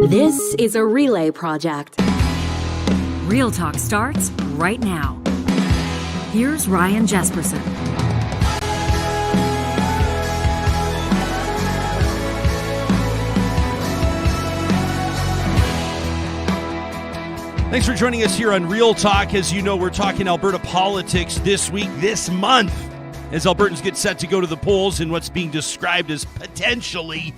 This is a relay project. Real Talk starts right now. Here's Ryan Jesperson. Thanks for joining us here on Real Talk. As you know, we're talking Alberta politics this week, this month, as Albertans get set to go to the polls in what's being described as potentially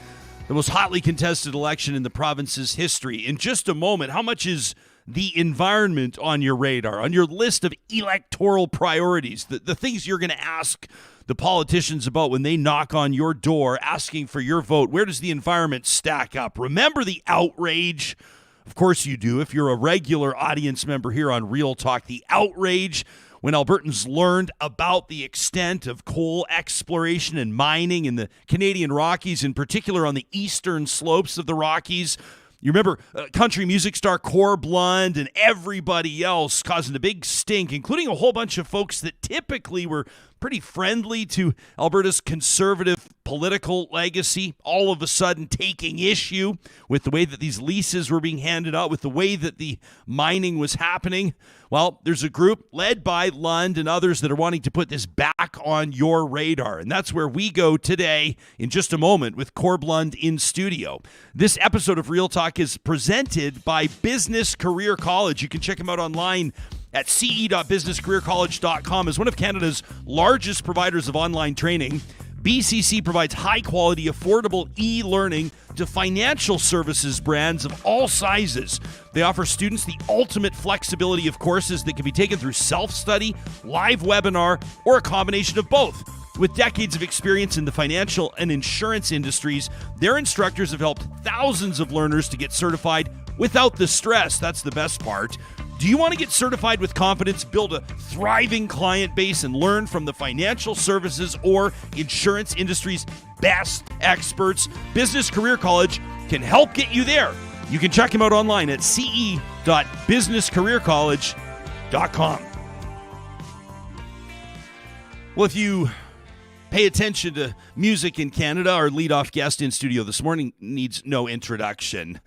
the most hotly contested election in the province's history. In just a moment, how much is the environment on your radar, on your list of electoral priorities, the things you're going to ask the politicians about when they knock on your door asking for your vote? Where does the environment stack up? Remember the outrage? Of course you do. If you're a regular audience member here on Real Talk, the outrage when Albertans learned about the extent of coal exploration and mining in the Canadian Rockies, in particular on the eastern slopes of the Rockies. You remember country music star Corb Lund and everybody else causing a big stink, including a whole bunch of folks that typically were pretty friendly to Alberta's conservative political legacy, all of a sudden taking issue with the way that these leases were being handed out, with the way that the mining was happening. Well, there's a group led by Lund and others that are wanting to put this back on your radar, and that's where we go today in just a moment with Corb Lund in studio. This episode of Real Talk is presented by Business Career College. You can check them out online at ce.businesscareercollege.com. As one of Canada's largest providers of online training, BCC provides high-quality, affordable e-learning to financial services brands of all sizes. They offer students the ultimate flexibility of courses that can be taken through self-study, live webinar, or a combination of both. With decades of experience in the financial and insurance industries, their instructors have helped thousands of learners to get certified without the stress. That's the best part. Do you want to get certified with confidence, build a thriving client base, and learn from the financial services or insurance industry's best experts? Business Career College can help get you there. You can check them out online at ce.businesscareercollege.com. Well, if you pay attention to music in Canada, our leadoff guest in studio this morning needs no introduction.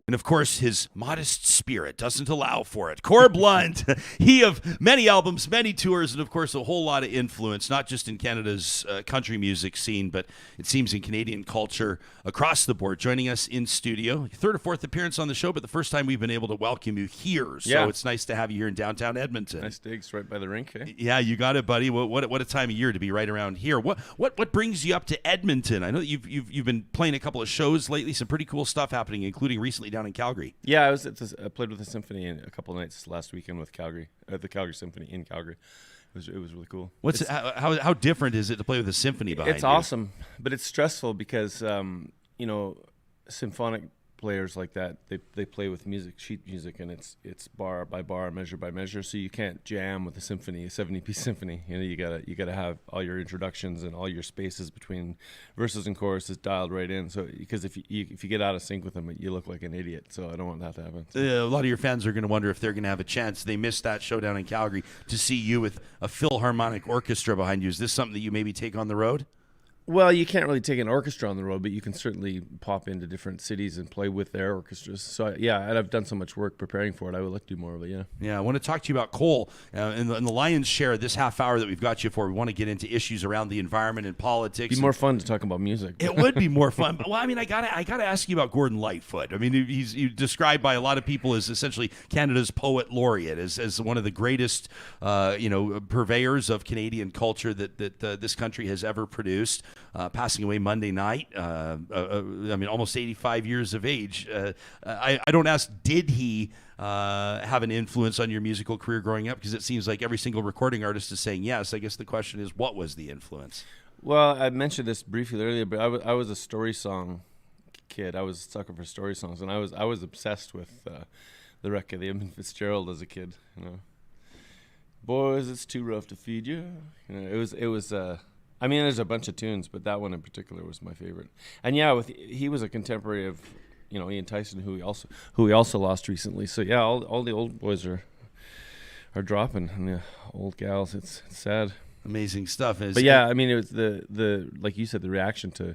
And, of course, his modest spirit doesn't allow for it. Corb Lund, he of many albums, many tours, and, of course, a whole lot of influence, not just in Canada's country music scene, but it seems in Canadian culture across the board. Joining us in studio, third or fourth appearance on the show, but the first time we've been able to welcome you here. So It's nice to have you here in downtown Edmonton. Nice digs right by the rink, eh? Yeah, you got it, buddy. What a time of year to be right around here. What brings you up to Edmonton? I know that you've been playing a couple of shows lately, some pretty cool stuff happening, including recently down in Calgary. Yeah, I played with the symphony a couple of nights last weekend with Calgary, the Calgary Symphony in Calgary. It was really cool. How different is it to play with a symphony behind you? It's awesome, but it's stressful because symphonic players like that, they play with sheet music, and it's bar by bar, measure by measure, so you can't jam with a 70-piece symphony. You gotta have all your introductions and all your spaces between verses and choruses dialed right in. So because if you get out of sync with them, you look like an idiot. So I don't want that to happen. A lot of your fans are going to wonder if they're going to have a chance. They missed that show down in Calgary to see you with a Philharmonic orchestra behind you. Is this something that you maybe take on the road? Well, you can't really take an orchestra on the road, but you can certainly pop into different cities and play with their orchestras. So, yeah, and I've done so much work preparing for it. I would like to do more of it, yeah. Yeah, I want to talk to you about coal. In the lion's share of this half hour that we've got you for, we want to get into issues around the environment and politics. It'd be more fun to talk about music. It would be more fun. But, well, I mean, I gotta ask you about Gordon Lightfoot. I mean, he's described by a lot of people as essentially Canada's poet laureate, as one of the greatest, purveyors of Canadian culture that this country has ever produced. Passing away Monday night. Almost 85 years of age. I don't ask, did he have an influence on your musical career growing up? Because it seems like every single recording artist is saying yes. I guess the question is, what was the influence? Well, I mentioned this briefly earlier, but I was a story song kid. I was a sucker for story songs, and I was obsessed with the wreck of the Edmund Fitzgerald as a kid. Boys, it's too rough to feed you. It was. There's a bunch of tunes, but that one in particular was my favorite. And yeah, he was a contemporary of, Ian Tyson, who we also lost recently. So yeah, all the old boys are dropping, and the old gals. It's sad. Amazing stuff. But yeah, it was the like you said, the reaction to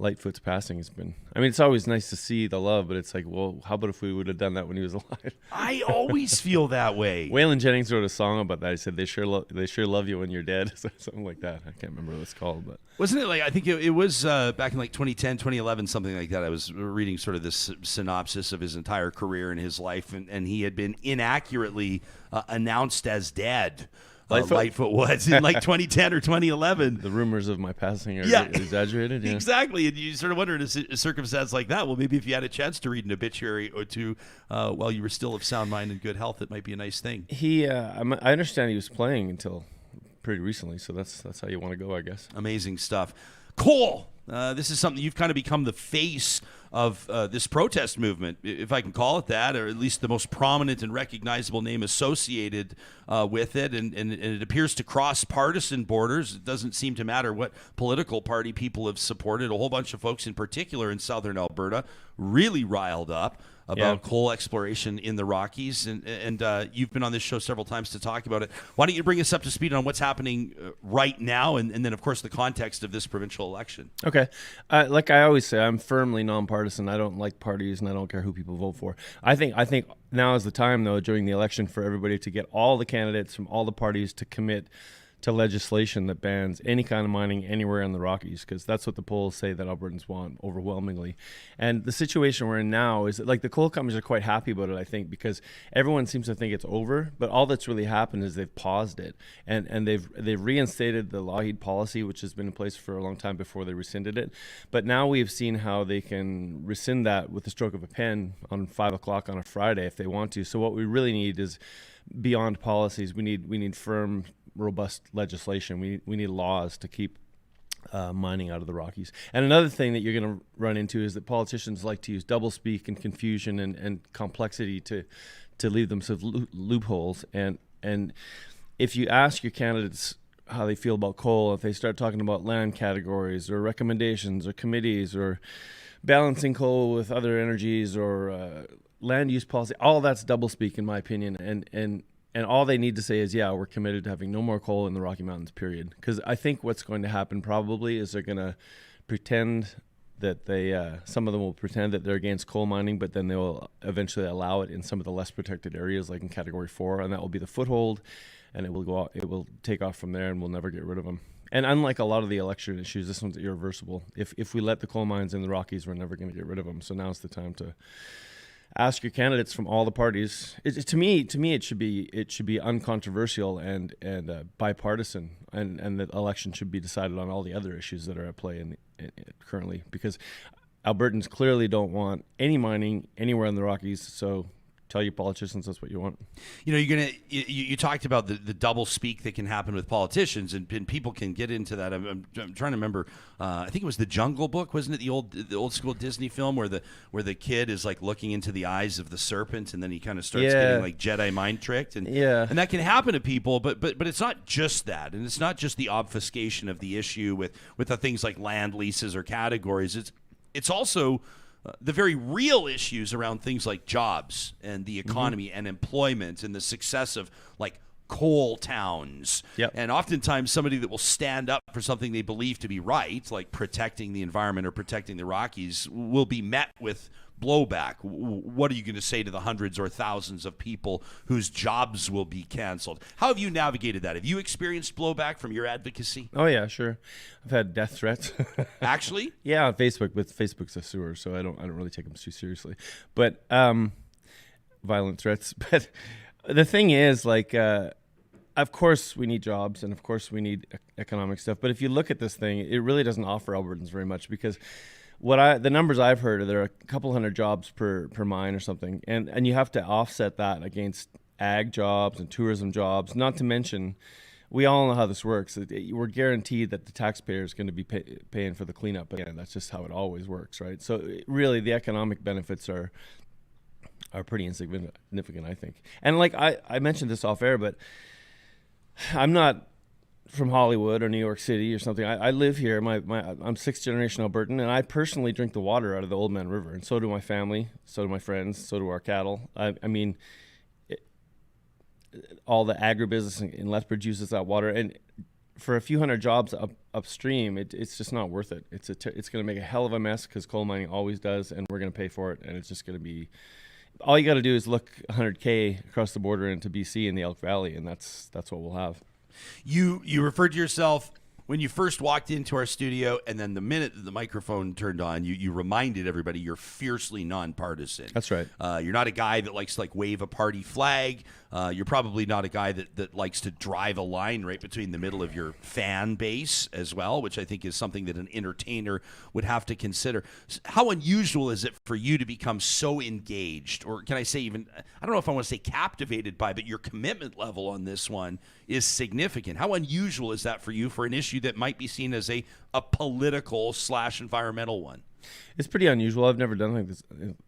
Lightfoot's passing has been, I mean, it's always nice to see the love, but it's like, well, how about if we would have done that when he was alive? I always feel that way. Waylon Jennings wrote a song about that. He said, they sure love you when you're dead. Something like that. I can't remember what it's called, but Wasn't it like, I think it was back in like 2010, 2011, something like that. I was reading sort of this synopsis of his entire career and his life, and he had been inaccurately announced as dead. Lightfoot was in like 2010 or 2011. The rumors of my passing are exaggerated. Yeah. Exactly. And you sort of wonder in a circumstance like that, well, maybe if you had a chance to read an obituary or two while you were still of sound mind and good health, it might be a nice thing. I understand he was playing until pretty recently, so that's how you want to go, I guess. Amazing stuff. Cool. This is something you've kind of become the face of this protest movement, if I can call it that, or at least the most prominent and recognizable name associated with it. And it appears to cross partisan borders. It doesn't seem to matter what political party people have supported. A whole bunch of folks, in particular in southern Alberta, really riled up about coal exploration in the Rockies, and you've been on this show several times to talk about it. Why don't you bring us up to speed on what's happening right now, and then, of course, the context of this provincial election? Okay. Like I always say, I'm firmly nonpartisan. I don't like parties, and I don't care who people vote for. I think now is the time, though, during the election for everybody to get all the candidates from all the parties to commit to legislation that bans any kind of mining anywhere in the Rockies, because that's what the polls say that Albertans want overwhelmingly. And the situation we're in now is that, like, the coal companies are quite happy about it, I think, because everyone seems to think it's over, but all that's really happened is they've paused it, and they've reinstated the Lougheed policy, which has been in place for a long time before they rescinded it. But now we have seen how they can rescind that with the stroke of a pen on 5 o'clock on a Friday if they want to. So what we really need is beyond policies. We need firm, robust legislation. We need laws to keep mining out of the Rockies. And another thing that you're going to run into is that politicians like to use doublespeak and confusion and complexity to leave themselves loopholes. And if you ask your candidates how they feel about coal, if they start talking about land categories or recommendations or committees or balancing coal with other energies or land use policy, all that's doublespeak in my opinion. And all they need to say is, we're committed to having no more coal in the Rocky Mountains, period. Because I think what's going to happen probably is they're going to pretend that some of them will pretend that they're against coal mining, but then they will eventually allow it in some of the less protected areas, like in Category 4, and that will be the foothold, and it will take off from there, and we'll never get rid of them. And unlike a lot of the election issues, this one's irreversible. If we let the coal mines in the Rockies, we're never going to get rid of them. So now's the time to ask your candidates from all the parties. To me, it should be uncontroversial and bipartisan, and the election should be decided on all the other issues that are at play currently, because Albertans clearly don't want any mining anywhere in the Rockies. So tell your politicians that's what you want. You know, you talked about the double speak that can happen with politicians, and people can get into that. I'm trying to remember. I think it was the Jungle Book, wasn't it? The old school Disney film where the kid is like looking into the eyes of the serpent, and then he kind of starts getting like Jedi mind tricked, and that can happen to people. But it's not just that, and it's not just the obfuscation of the issue with the things like land leases or categories. It's also the very real issues around things like jobs and the economy and employment and the success of like coal towns. And oftentimes somebody that will stand up for something they believe to be right, like protecting the environment or protecting the Rockies, will be met with blowback. What are you going to say to the hundreds or thousands of people whose jobs will be canceled? How have you navigated that? Have you experienced blowback from your advocacy? Oh yeah, sure. I've had death threats. Actually? Yeah, on Facebook, but Facebook's a sewer, so I don't really take them too seriously. But violent threats. But the thing is, like, of course we need jobs, and of course we need economic stuff. But if you look at this thing, it really doesn't offer Albertans very much, because the numbers I've heard are there are a couple hundred jobs per mine or something, and you have to offset that against ag jobs and tourism jobs. Not to mention, we all know how this works. We're guaranteed that the taxpayer is going to be paying for the cleanup. Again, that's just how it always works, right? So really, the economic benefits are pretty insignificant, I think. And like I mentioned this off air, but I'm not from Hollywood or New York City or something. I live here. I'm sixth generation Albertan, and I personally drink the water out of the Old Man River, and so do my family, so do my friends, so do our cattle. I mean, all the agribusiness in Lethbridge uses that water, and for a few hundred jobs upstream, it's just not worth it. It's going to make a hell of a mess, because coal mining always does, and we're going to pay for it. And it's just going to be, all you got to do is look 100K across the border into BC in the Elk Valley, and that's what we'll have. You referred to yourself when you first walked into our studio, and then the minute that the microphone turned on, you reminded everybody you're fiercely nonpartisan. That's right. You're not a guy that likes to like wave a party flag. You're probably not a guy that likes to drive a line right between the middle of your fan base as well, which I think is something that an entertainer would have to consider. How unusual is it for you to become so engaged, or can I say even, I don't know if I want to say captivated by, but your commitment level on this one is significant. How unusual is that for you for an issue that might be seen as a political / environmental one? It's pretty unusual. I've never done like this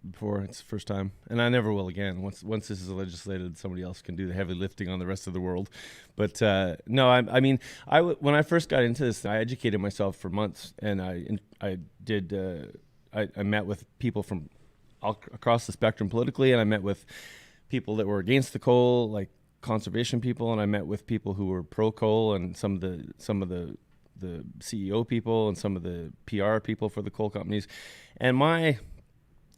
before. It's the first time, and I never will again. Once this is legislated, somebody else can do the heavy lifting on the rest of the world. But no, I mean, when I first got into this, I educated myself for months, and I met with people from all across the spectrum politically, and I met with people that were against the coal, like conservation people, and I met with people who were pro coal, and some of the CEO people and some of the PR people for the coal companies. And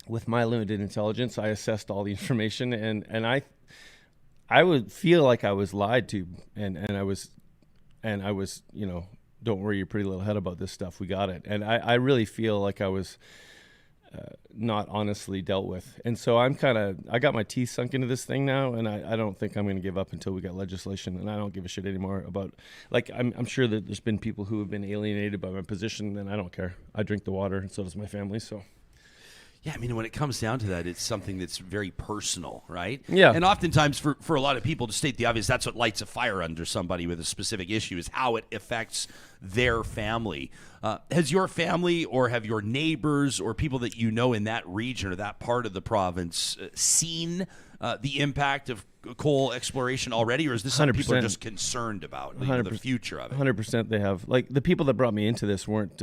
with my limited intelligence, I assessed all the information, and I would feel like I was lied to, and I was, don't worry your pretty little head about this stuff, we got it. And I really feel like I was not honestly dealt with. And so I got my teeth sunk into this thing now, and I don't think I'm going to give up until we get legislation. And I don't give a shit anymore about, like, I'm sure that there's been people who have been alienated by my position, and I don't care. I drink the water, and so does my family. So yeah, I mean, when it comes down to that, it's something that's very personal, right? Yeah. And oftentimes for a lot of people, to state the obvious, that's what lights a fire under somebody with a specific issue, is how it affects their family. Has your family, or have your neighbors or people that you know in that region or that part of the province seen the impact of coal exploration already, or is this something people are just concerned about, the future of it? 100% they have. Like, the people that brought me into this weren't,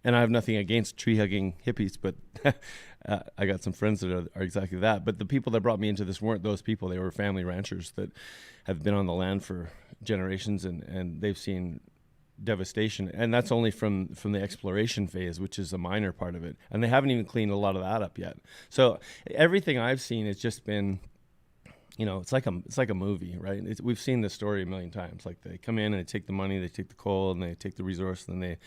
and I have nothing against tree-hugging hippies, but I got some friends that are exactly that. But the people that brought me into this weren't those people. They were family ranchers that have been on the land for generations, and they've seen devastation. And that's only from the exploration phase, which is a minor part of it. And they haven't even cleaned a lot of that up yet. So everything I've seen has just been, it's like a movie, right? We've seen this story a million times. Like, they come in and they take the money, they take the coal, and they take the resource, and then they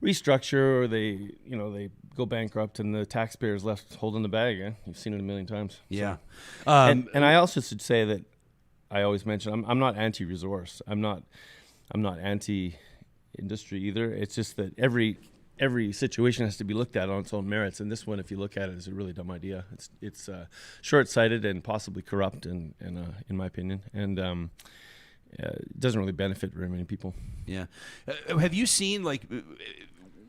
restructure, or they go bankrupt, and the taxpayer's left holding the bag. Yeah? You've seen it a million times. Yeah. So, and I also should say that I always mention I'm not anti-resource. I'm not anti-industry either. It's just that every situation has to be looked at on its own merits, and this one, if you look at it, is a really dumb idea. It's short-sighted and possibly corrupt, and in my opinion, and it doesn't really benefit very many people. Yeah. Have you seen, like,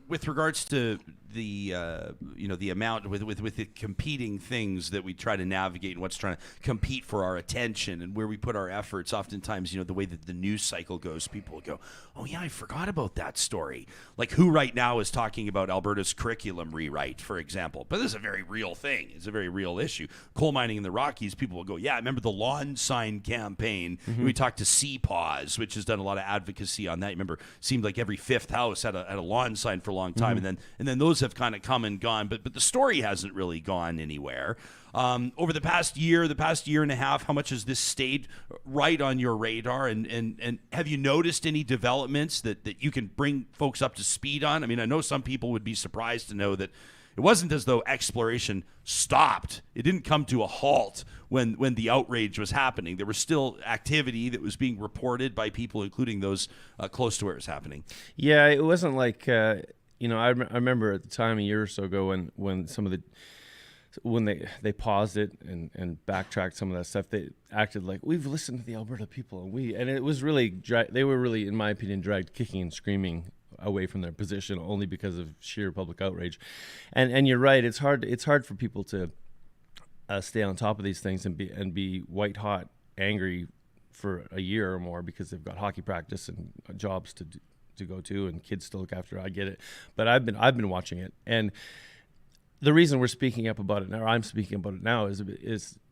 with regards to the the amount with the competing things that we try to navigate, and what's trying to compete for our attention and where we put our efforts, oftentimes, the way that the news cycle goes, people will go, oh yeah, I forgot about that story. Like, who right now is talking about Alberta's curriculum rewrite, for example? But this is a very real thing. It's a very real issue. Coal mining in the Rockies, people will go, yeah, I remember the lawn sign campaign. Mm-hmm. We talked to CPAWS, which has done a lot of advocacy on that. You remember, it seemed like every fifth house had a lawn sign for a long time. Mm-hmm. and then those have kind of come and gone, but the story hasn't really gone anywhere. Over the past year and a half, how much has this stayed right on your radar? And have you noticed any developments that you can bring folks up to speed on? I mean, I know some people would be surprised to know that it wasn't as though exploration stopped. It didn't come to a halt when the outrage was happening. There was still activity that was being reported by people, including those close to where it was happening. Yeah, it wasn't like... I remember at the time a year or so ago when they paused it and backtracked some of that stuff, they acted like, we've listened to the Alberta people, and it was really they were really, in my opinion, dragged kicking and screaming away from their position only because of sheer public outrage. And you're right, it's hard for people to stay on top of these things and be white hot angry for a year or more because they've got hockey practice and jobs to go to and kids to look after. I get it, but I've been watching it, and the reason we're speaking up about it now, or I'm speaking about it now, is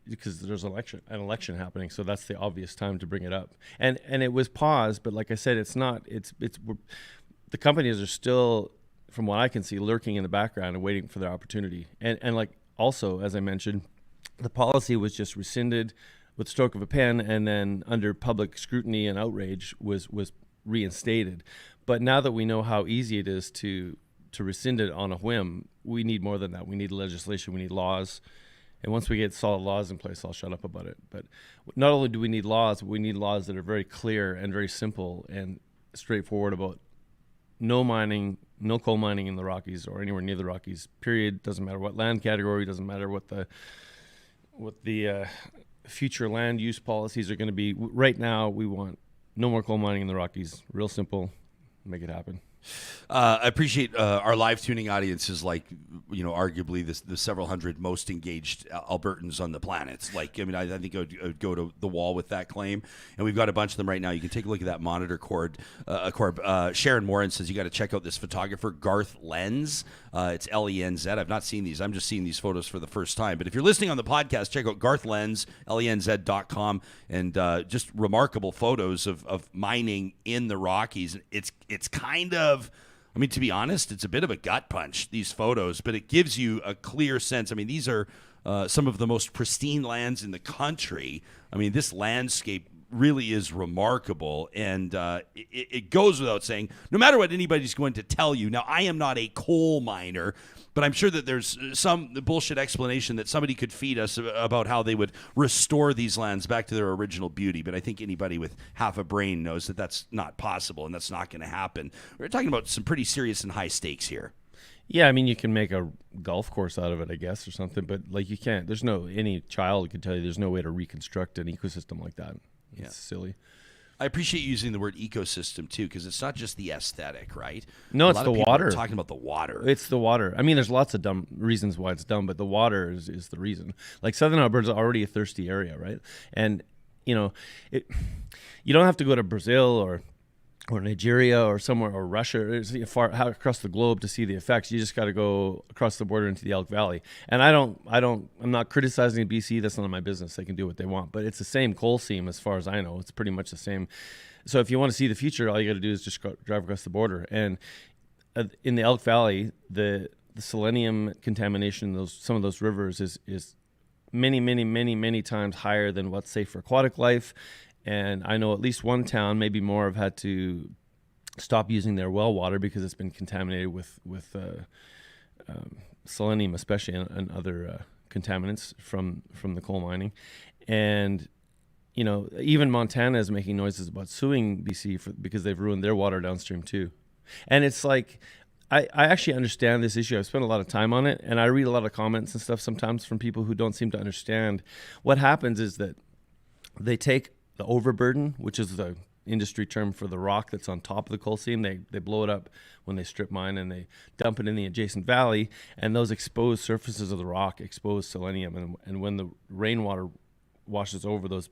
because there's an election happening, so that's the obvious time to bring it up. And it was paused, but like I said, it's not. the companies are still, from what I can see, lurking in the background and waiting for their opportunity. And like also, as I mentioned, the policy was just rescinded with the stroke of a pen, and then under public scrutiny and outrage was reinstated. But now that we know how easy it is to rescind it on a whim, we need more than that. We need legislation, we need laws. And once we get solid laws in place, I'll shut up about it. But not only do we need laws, but we need laws that are very clear and very simple and straightforward about no mining, no coal mining in the Rockies or anywhere near the Rockies, period. Doesn't matter what land category, doesn't matter what the future land use policies are going to be. Right now, we want no more coal mining in the Rockies. Real simple. Make it happen. I appreciate our live tuning audience is like, arguably the several hundred most engaged Albertans on the planet. Like, I mean, I think I would go to the wall with that claim. And we've got a bunch of them right now. You can take a look at that monitor, Corb. Sharon Morin says you got to check out this photographer, Garth Lenz. It's Lenz. I've not seen these. I'm just seeing these photos for the first time. But if you're listening on the podcast, check out Garth Lenz, lenz.com, and just remarkable photos of mining in the Rockies. It's kind of, I mean, to be honest, it's a bit of a gut punch, these photos, but it gives you a clear sense. I mean, these are some of the most pristine lands in the country. I mean, this landscape really is remarkable, and it goes without saying, no matter what anybody's going to tell you. Now, I am not a coal miner, but I'm sure that there's some bullshit explanation that somebody could feed us about how they would restore these lands back to their original beauty. But I think anybody with half a brain knows that that's not possible and that's not going to happen. We're talking about some pretty serious and high stakes here. Yeah, I mean, you can make a golf course out of it, I guess, or something, but like you can't. There's any child could tell you there's no way to reconstruct an ecosystem like that. It's silly. I appreciate you using the word ecosystem too, because it's not just the aesthetic, right? No, it's the water. Are talking about the water. It's the water. I mean, there's lots of dumb reasons why it's dumb, but the water is the reason. Like Southern Alberta is already a thirsty area, right? And you don't have to go to Brazil or Nigeria or somewhere, or Russia, far across the globe to see the effects. You just got to go across the border into the Elk Valley. And I'm not criticizing BC. That's none of my business. They can do what they want. But it's the same coal seam as far as I know. It's pretty much the same. So if you want to see the future, all you got to do is just drive across the border. And in the Elk Valley, the selenium contamination in some of those rivers is many times higher than what's safe for aquatic life. And I know at least one town, maybe more, have had to stop using their well water because it's been contaminated with selenium, especially, and other contaminants from the coal mining. And even Montana is making noises about suing BC because they've ruined their water downstream too. And it's like, I actually understand this issue. I've spent a lot of time on it, and I read a lot of comments and stuff sometimes from people who don't seem to understand. What happens is that they take the overburden, which is the industry term for the rock that's on top of the coal seam. They blow it up when they strip mine, and they dump it in the adjacent valley, and those exposed surfaces of the rock expose selenium. And when the rainwater washes over those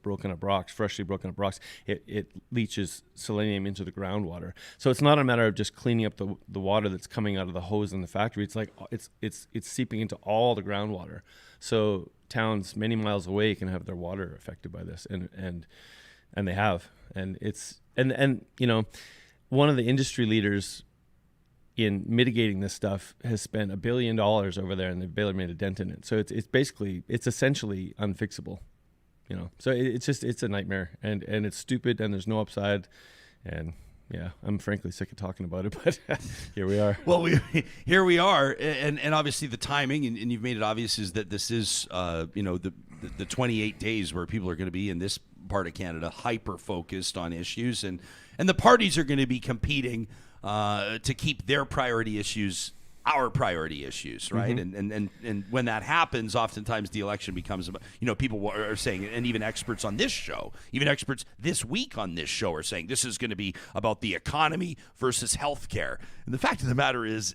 freshly broken up rocks, it leaches selenium into the groundwater. So it's not a matter of just cleaning up the water that's coming out of the hose in the factory. It's like it's seeping into all the groundwater. So towns many miles away can have their water affected by this, and they have. And it's and one of the industry leaders in mitigating this stuff has spent $1 billion over there, and they've barely made a dent in it. So it's essentially unfixable. So it's a nightmare, and it's stupid, and there's no upside, and yeah, I'm frankly sick of talking about it, but here we are. Well, here we are, and obviously the timing, and you've made it obvious, is that this is the 28 days where people are going to be in this part of Canada hyper focused on issues, and the parties are going to be competing to keep their priority issues our priority issues, right? Mm-hmm. And when that happens, oftentimes the election becomes about, people are saying, and even experts on this show, even experts this week on this show are saying this is going to be about the economy versus healthcare. And the fact of the matter is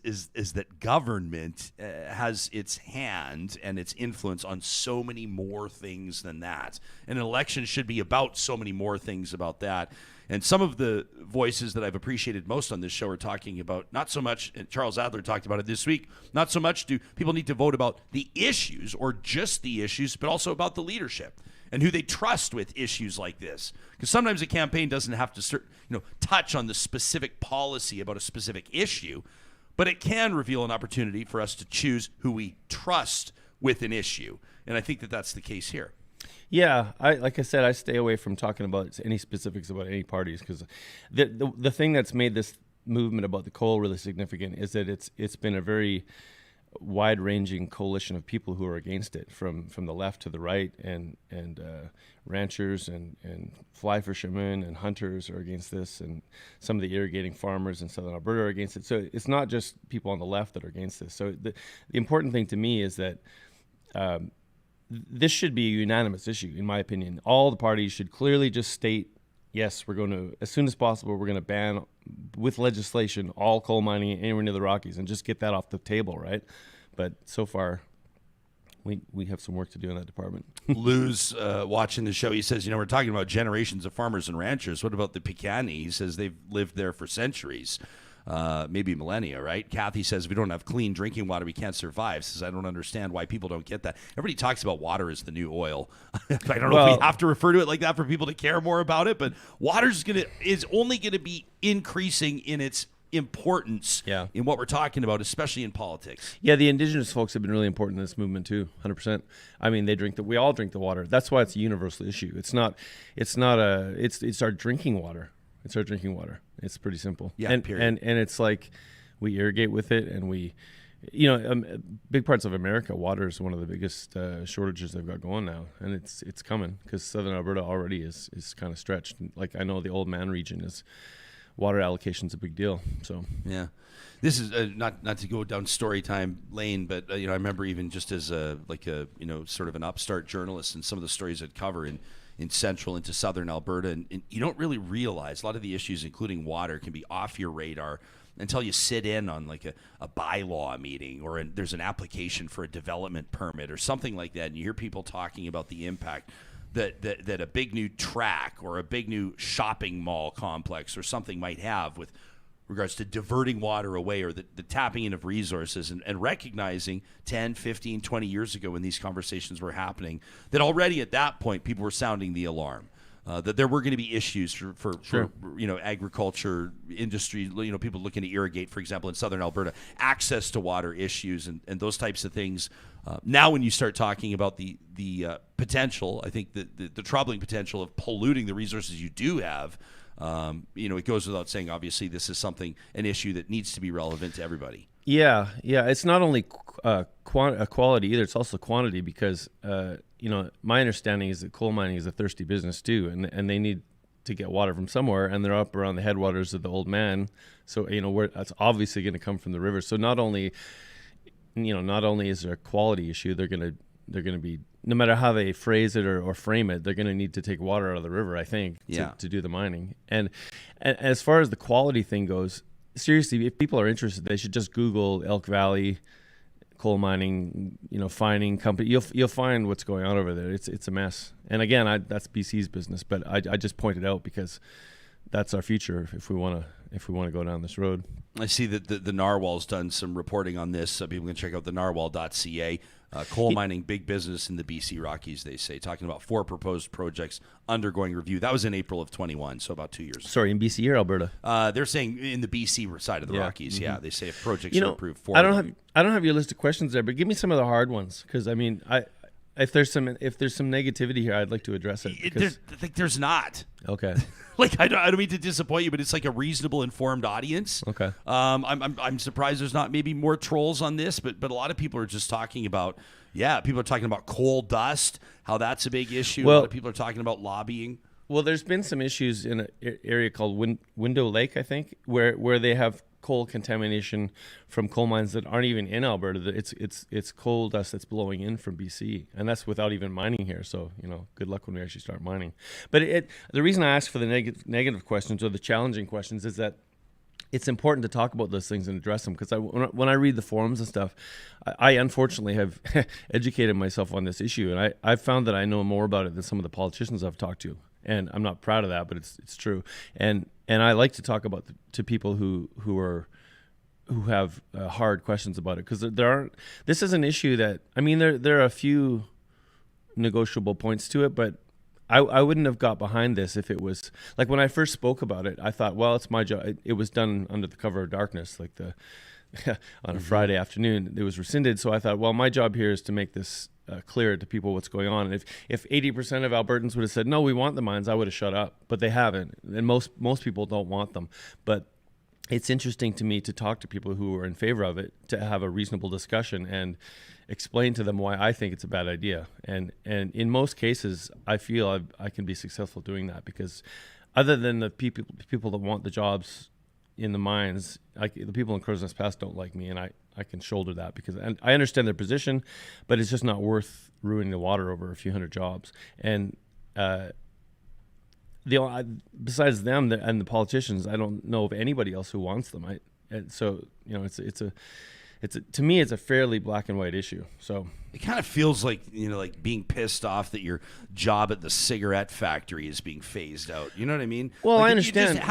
that government has its hand and its influence on so many more things than that. And an election should be about so many more things about that. And some of the voices that I've appreciated most on this show are talking about not so much, and Charles Adler talked about it this week, not so much do people need to vote about the issues or just the issues, but also about the leadership. and who they trust with issues like this. Because sometimes a campaign doesn't have to touch on the specific policy about a specific issue, but it can reveal an opportunity for us to choose who we trust with an issue. And I think that that's the case here. Yeah, like I said, I stay away from talking about any specifics about any parties, because the thing that's made this movement about the coal really significant is that it's been a very wide-ranging coalition of people who are against it, from the left to the right, and ranchers and fly fishermen and hunters are against this, and some of the irrigating farmers in southern Alberta are against it. So it's not just people on the left that are against this. So the important thing to me is that this should be a unanimous issue, in my opinion. All the parties should clearly just state, yes, we're going to, as soon as possible, we're going to ban, with legislation, all coal mining anywhere near the Rockies, and just get that off the table, right? But so far, we have some work to do in that department. Lou's watching the show. He says, we're talking about generations of farmers and ranchers. What about the Piikani? He says they've lived there for centuries. Maybe millennia, right? Kathy says, if we don't have clean drinking water, we can't survive. Says, I don't understand why people don't get that. Everybody talks about water as the new oil. I don't know if we have to refer to it like that for people to care more about it, but water is only going to be increasing in its importance in what we're talking about, especially in politics. Yeah, the Indigenous folks have been really important in this movement too, 100%. I mean, we all drink the water. That's why it's a universal issue. It's our drinking water. It's our drinking water. It's pretty simple. Yeah, period. And it's like we irrigate with it, and big parts of America, water is one of the biggest shortages they've got going now, and it's coming because southern Alberta already is kind of stretched. Like, I know the Old Man region is water allocation's a big deal. So yeah, this is not to go down story time lane, but I remember even just as sort of an upstart journalist, and some of the stories I'd cover in central into southern Alberta, and you don't really realize a lot of the issues, including water, can be off your radar until you sit in on like a bylaw meeting, or there's an application for a development permit or something like that, and you hear people talking about the impact that a big new track or a big new shopping mall complex or something might have with regards to diverting water away, or the tapping in of resources, and recognizing 10, 15, 20 years ago when these conversations were happening, that already at that point people were sounding the alarm, that there were going to be issues for agriculture industry, people looking to irrigate, for example, in southern Alberta, access to water issues and those types of things. Now when you start talking about the potential, I think the troubling potential of polluting the resources you do have, it goes without saying, obviously, this is an issue that needs to be relevant to everybody. Yeah. It's not only quality either; it's also quantity, because my understanding is that coal mining is a thirsty business too, and they need to get water from somewhere, and they're up around the headwaters of the Old Man, so that's obviously going to come from the river. So not only is there a quality issue, they're going to be, no matter how they phrase it or frame it, they're going to need to take water out of the river, I think, to do the mining. And as far as the quality thing goes, seriously, if people are interested, they should just Google Elk Valley coal mining, finding company. You'll find what's going on over there. It's a mess. And again, that's BC's business, but I just pointed out because that's our future if we want to go down this road. I see that the Narwhal's done some reporting on this. People can check out the narwhal.ca. Coal mining, big business in the BC Rockies, they say, talking about 4 proposed projects undergoing review. That was in April of 21, so about 2 years. Sorry, in BC or Alberta? They're saying in the BC side of the Rockies. Mm-hmm. Yeah, they say if projects are approved for. I don't have your list of questions there, but give me some of the hard ones, because I mean, if there's some negativity here, I'd like to address it. There's not. Okay. I don't mean to disappoint you, but it's like a reasonable, informed audience. Okay. I'm surprised there's not maybe more trolls on this, but a lot of people are just talking about, people are talking about coal dust, how that's a big issue. Well, a lot of people are talking about lobbying. Well, there's been some issues in an area called Window Lake, I think, where they have coal contamination from coal mines that aren't even in Alberta. It's coal dust that's blowing in from BC, and that's without even mining here. So good luck when we actually start mining. But the reason I ask for the negative questions or the challenging questions is that it's important to talk about those things and address them, because when I read the forums and stuff, I unfortunately have educated myself on this issue, and I've found that I know more about it than some of the politicians I've talked to. And I'm not proud of that, but it's true. And I like to talk about to people who have hard questions about it, because this is an issue that, I mean, there are a few negotiable points to it, but I wouldn't have got behind this if it was like when I first spoke about it. I thought, well, it's my job. It was done under the cover of darkness, like on a Friday afternoon. It was rescinded, so I thought, well, my job here is to make this clear to people what's going on. And if 80% of Albertans would have said, no, we want the mines, I would have shut up. But they haven't, and most people don't want them. But it's interesting to me to talk to people who are in favor of it, to have a reasonable discussion and explain to them why I think it's a bad idea. And in most cases, I feel I can be successful doing that, because other than the people that want the jobs in the mines, the people in Crowsnest Pass don't like me, and I can shoulder that, because I understand their position, but it's just not worth ruining the water over a few hundred jobs. And besides them and the politicians, I don't know of anybody else who wants them. And so it's to me, it's a fairly black and white issue. So it kind of feels like, like being pissed off that your job at the cigarette factory is being phased out. You know what I mean? Well, like I understand.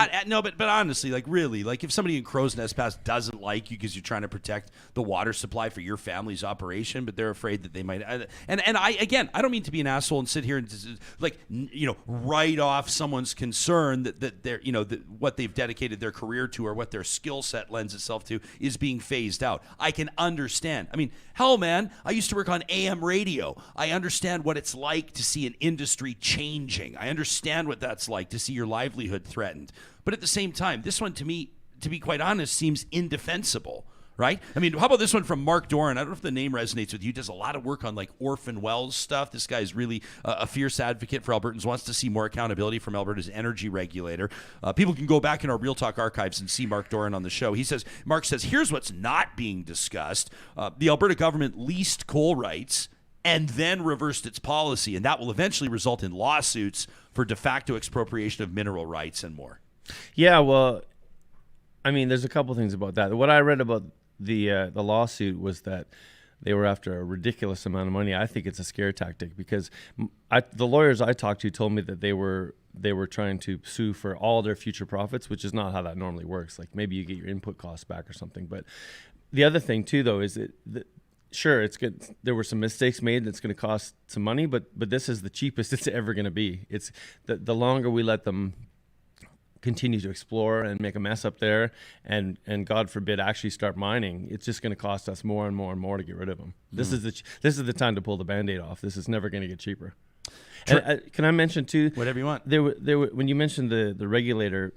But honestly, like really, like if somebody in Crowsnest Pass doesn't like you because you're trying to protect the water supply for your family's operation, but they're afraid that they might. And I don't mean to be an asshole and sit here and write off someone's concern that they're that what they've dedicated their career to or what their skill set lends itself to is being phased out. I can understand. I mean, hell, man, I used to work on AM radio. I understand what it's like to see an industry changing. I understand what that's like to see your livelihood threatened. But at the same time, this one to me, to be quite honest, seems indefensible. Right? I mean, how about this one from Mark Doran? I don't know if the name resonates with you. He does a lot of work on like orphan wells stuff. This guy is really a fierce advocate for Albertans, wants to see more accountability from Alberta's energy regulator. People can go back in our Real Talk archives and see Mark Doran on the show. Mark says, here's what's not being discussed. The Alberta government leased coal rights and then reversed its policy, and that will eventually result in lawsuits for de facto expropriation of mineral rights and more. Yeah, well, I mean, there's a couple things about that. What I read about the lawsuit was that they were after a ridiculous amount of money. I think it's a scare tactic, because the lawyers I talked to told me that they were trying to sue for all their future profits, which is not how that normally works. Like maybe you get your input costs back or something. But the other thing too, though, is that sure, it's good. There were some mistakes made that's going to cost some money, but this is the cheapest it's ever going to be. It's the longer we let them continue to explore and make a mess up there, and God forbid actually start mining, it's just going to cost us more and more and more to get rid of them. This is the time to pull the Band-Aid off. This is never going to get cheaper. And, can I mention too? Whatever you want. There were when you mentioned the regulator,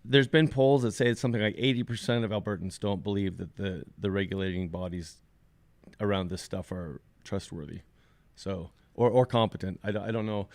there's been polls that say it's something like 80% of Albertans don't believe that the regulating bodies around this stuff are trustworthy, so or competent. I don't know.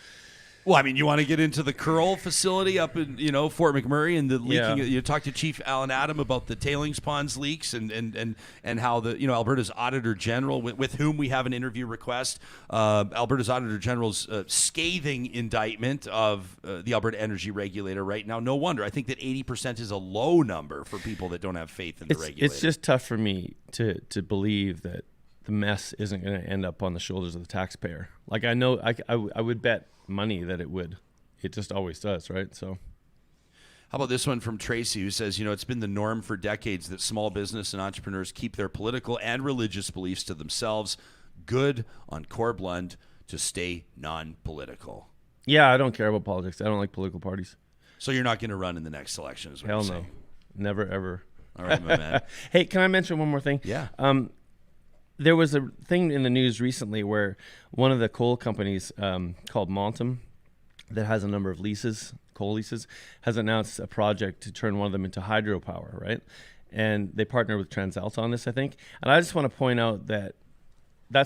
Well, I mean, you want to get into the Curl facility up in, Fort McMurray and the leaking. Yeah. You talked to Chief Alan Adam about the tailings ponds leaks and how the, Alberta's Auditor General, with whom we have an interview request, Alberta's Auditor General's scathing indictment of the Alberta Energy Regulator right now. No wonder. I think that 80% is a low number for people that don't have faith in the regulator. It's just tough for me to believe that the mess isn't going to end up on the shoulders of the taxpayer. Like I know I would bet money that it would. It just always does, right? So how about this one from Tracy, who says, it's been the norm for decades that small business and entrepreneurs keep their political and religious beliefs to themselves. Good on Corb Lund to stay non-political. Yeah, I don't care about politics. I don't like political parties. So you're not going to run in the next election, is what Hell you're no. saying? Never, ever. All right, my man. Hey, can I mention one more thing? Yeah. There was a thing in the news recently where one of the coal companies called Montum, that has a number of coal leases, has announced a project to turn one of them into hydropower, right? And they partner with TransAlta on this, I think. And I just want to point out that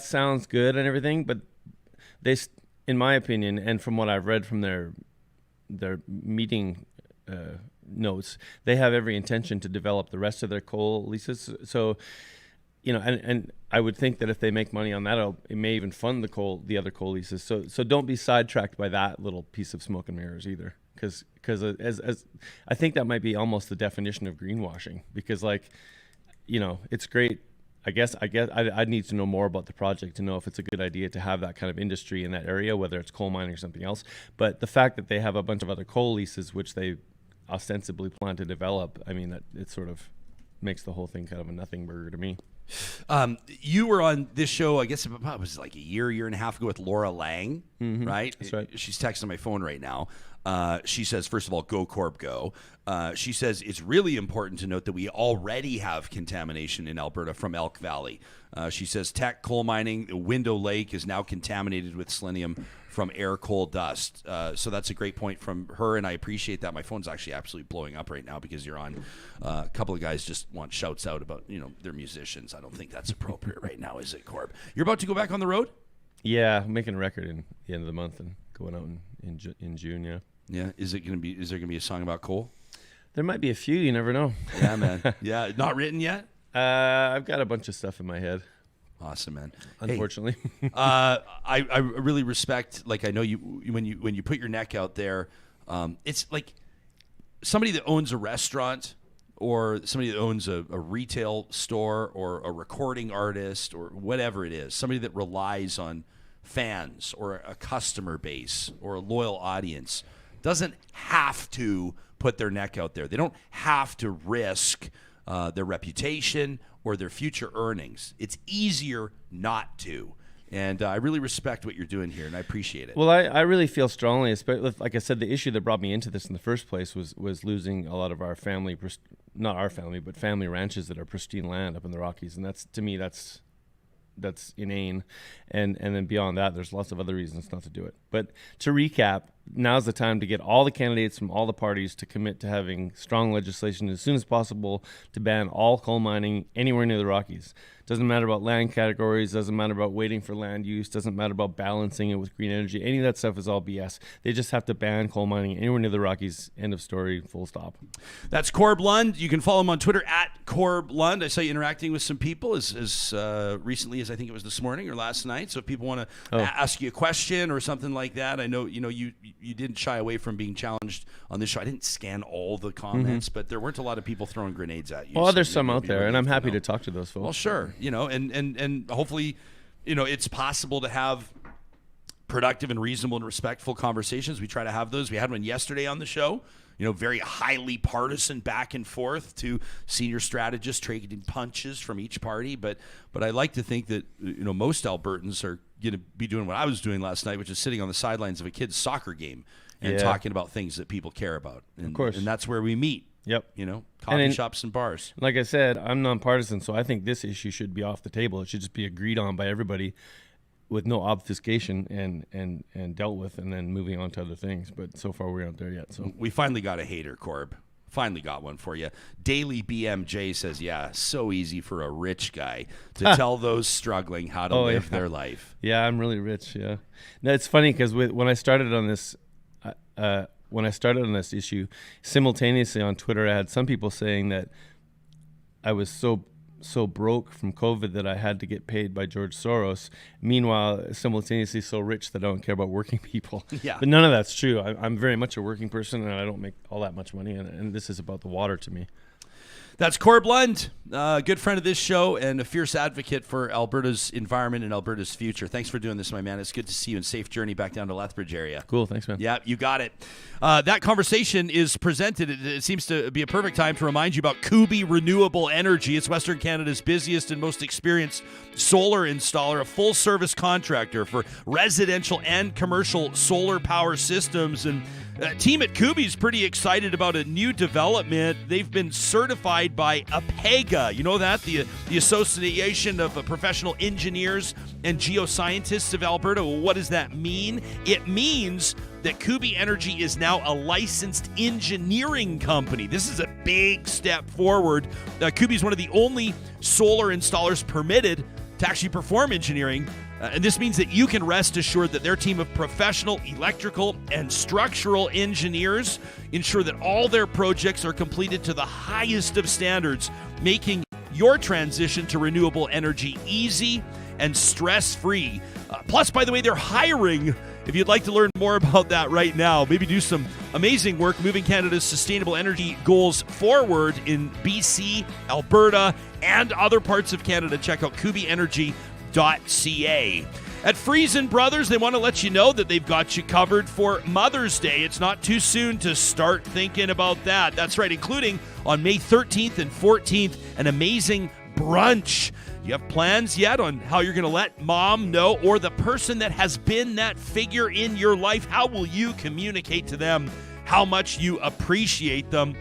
sounds good and everything, but they, in my opinion, and from what I've read from their meeting notes, they have every intention to develop the rest of their coal leases. So, and I would think that if they make money on that, it may even fund the other coal leases. So don't be sidetracked by that little piece of smoke and mirrors either, because as I think that might be almost the definition of greenwashing. Because it's great. I guess I'd need to know more about the project to know if it's a good idea to have that kind of industry in that area, whether it's coal mining or something else. But the fact that they have a bunch of other coal leases which they ostensibly plan to develop, I mean, that it sort of makes the whole thing kind of a nothing burger to me. You were on this show, I guess it was like a year and a half ago with Laura Lang, right? That's right. She's texting my phone right now. She says, first of all, go Corb, go. She says it's really important to note that we already have contamination in Alberta from Elk Valley. She says Teck coal mining, Window Lake is now contaminated with selenium from air coal dust. So that's a great point from her, and I appreciate that. My phone's actually absolutely blowing up right now because you're on. A couple of guys just want shouts out about their musicians. I don't think that's appropriate right now, is it, Corb? You're about to go back on the road? Yeah, I'm making a record in the end of the month and going out in June. Yeah. Yeah. Is there gonna be a song about coal? There might be a few. You never know. Yeah, man. Yeah, not written yet. I've got a bunch of stuff in my head. Awesome, man. Unfortunately, Hey, I really respect. Like, I know you when you put your neck out there. It's like somebody that owns a restaurant or somebody that owns a retail store or a recording artist or whatever it is. Somebody that relies on fans or a customer base or a loyal audience doesn't have to put their neck out there. They don't have to risk their reputation or their future earnings. It's easier not to. And I really respect what you're doing here, and I appreciate it. well, I really feel strongly, especially like I said, the issue that brought me into this in the first place was losing a lot of our family, not our family, but family ranches that are pristine land up in the Rockies, and that's, to me, that's inane. And then beyond that, there's lots of other reasons not to do it. But to recap, now's the time to get all the candidates from all the parties to commit to having strong legislation as soon as possible to ban all coal mining anywhere near the Rockies. Doesn't matter about land categories, doesn't matter about waiting for land use, doesn't matter about balancing it with green energy. Any of that stuff is all BS. They just have to ban coal mining anywhere near the Rockies. End of story, full stop. That's Corb Lund. You can follow him on Twitter at Corb Lund. I saw you interacting with some people as recently as I think it was this morning or last night. So if people want to ask you a question or something like that, I know you didn't shy away from being challenged on this show. I didn't scan all the comments, but there weren't a lot of people throwing grenades at you. Well, so there's some out there, really and I'm happy to talk to those folks. Well, sure. And hopefully, it's possible to have productive and reasonable and respectful conversations. We try to have those. We had one yesterday on the show, very highly partisan back and forth to senior strategists trading punches from each party. But I like to think that, most Albertans are going to be doing what I was doing last night, which is sitting on the sidelines of a kid's soccer game and talking about things that people care about. And, of course. And that's where we meet. Yep. Coffee shops and bars. Like I said, I'm nonpartisan, so I think this issue should be off the table. It should just be agreed on by everybody with no obfuscation and dealt with, and then moving on to other things. But so far, we aren't there yet. So we finally got a hater, Corb. Finally got one for you. Daily BMJ says, yeah, so easy for a rich guy to tell those struggling how to live their life. Yeah, I'm really rich, yeah. No, it's funny because when I started on this issue, simultaneously on Twitter, I had some people saying that I was so broke from COVID that I had to get paid by George Soros. Meanwhile, simultaneously so rich that I don't care about working people. Yeah. But none of that's true. I'm very much a working person, and I don't make all that much money, and this is about the water to me. That's Corb Lund, a good friend of this show and a fierce advocate for Alberta's environment and Alberta's future. Thanks for doing this, my man. It's good to see you, and safe journey back down to Lethbridge area. Cool. Thanks, man. Yeah, you got it. That conversation is presented. It seems to be a perfect time to remind you about Kubi Renewable Energy. It's Western Canada's busiest and most experienced solar installer, a full-service contractor for residential and commercial solar power systems. And team at Kubi is pretty excited about a new development. They've been certified by APEGA. You know that? The Association of Professional Engineers and Geoscientists of Alberta. Well, what does that mean? It means that Kubi Energy is now a licensed engineering company. This is a big step forward. Kubi is one of the only solar installers permitted to actually perform engineering. And this means that you can rest assured that their team of professional electrical and structural engineers ensure that all their projects are completed to the highest of standards, making your transition to renewable energy easy and stress-free. Plus, by the way, they're hiring. If you'd like to learn more about that right now, maybe do some amazing work moving Canada's sustainable energy goals forward in BC, Alberta, and other parts of Canada, check out kubienergy.ca. At Friesen Brothers, they want to let you know that they've got you covered for Mother's Day. It's not too soon to start thinking about that. That's right, including on May 13th and 14th, an amazing brunch. Do you have plans yet on how you're going to let mom know, or the person that has been that figure in your life? How will you communicate to them how much you appreciate them?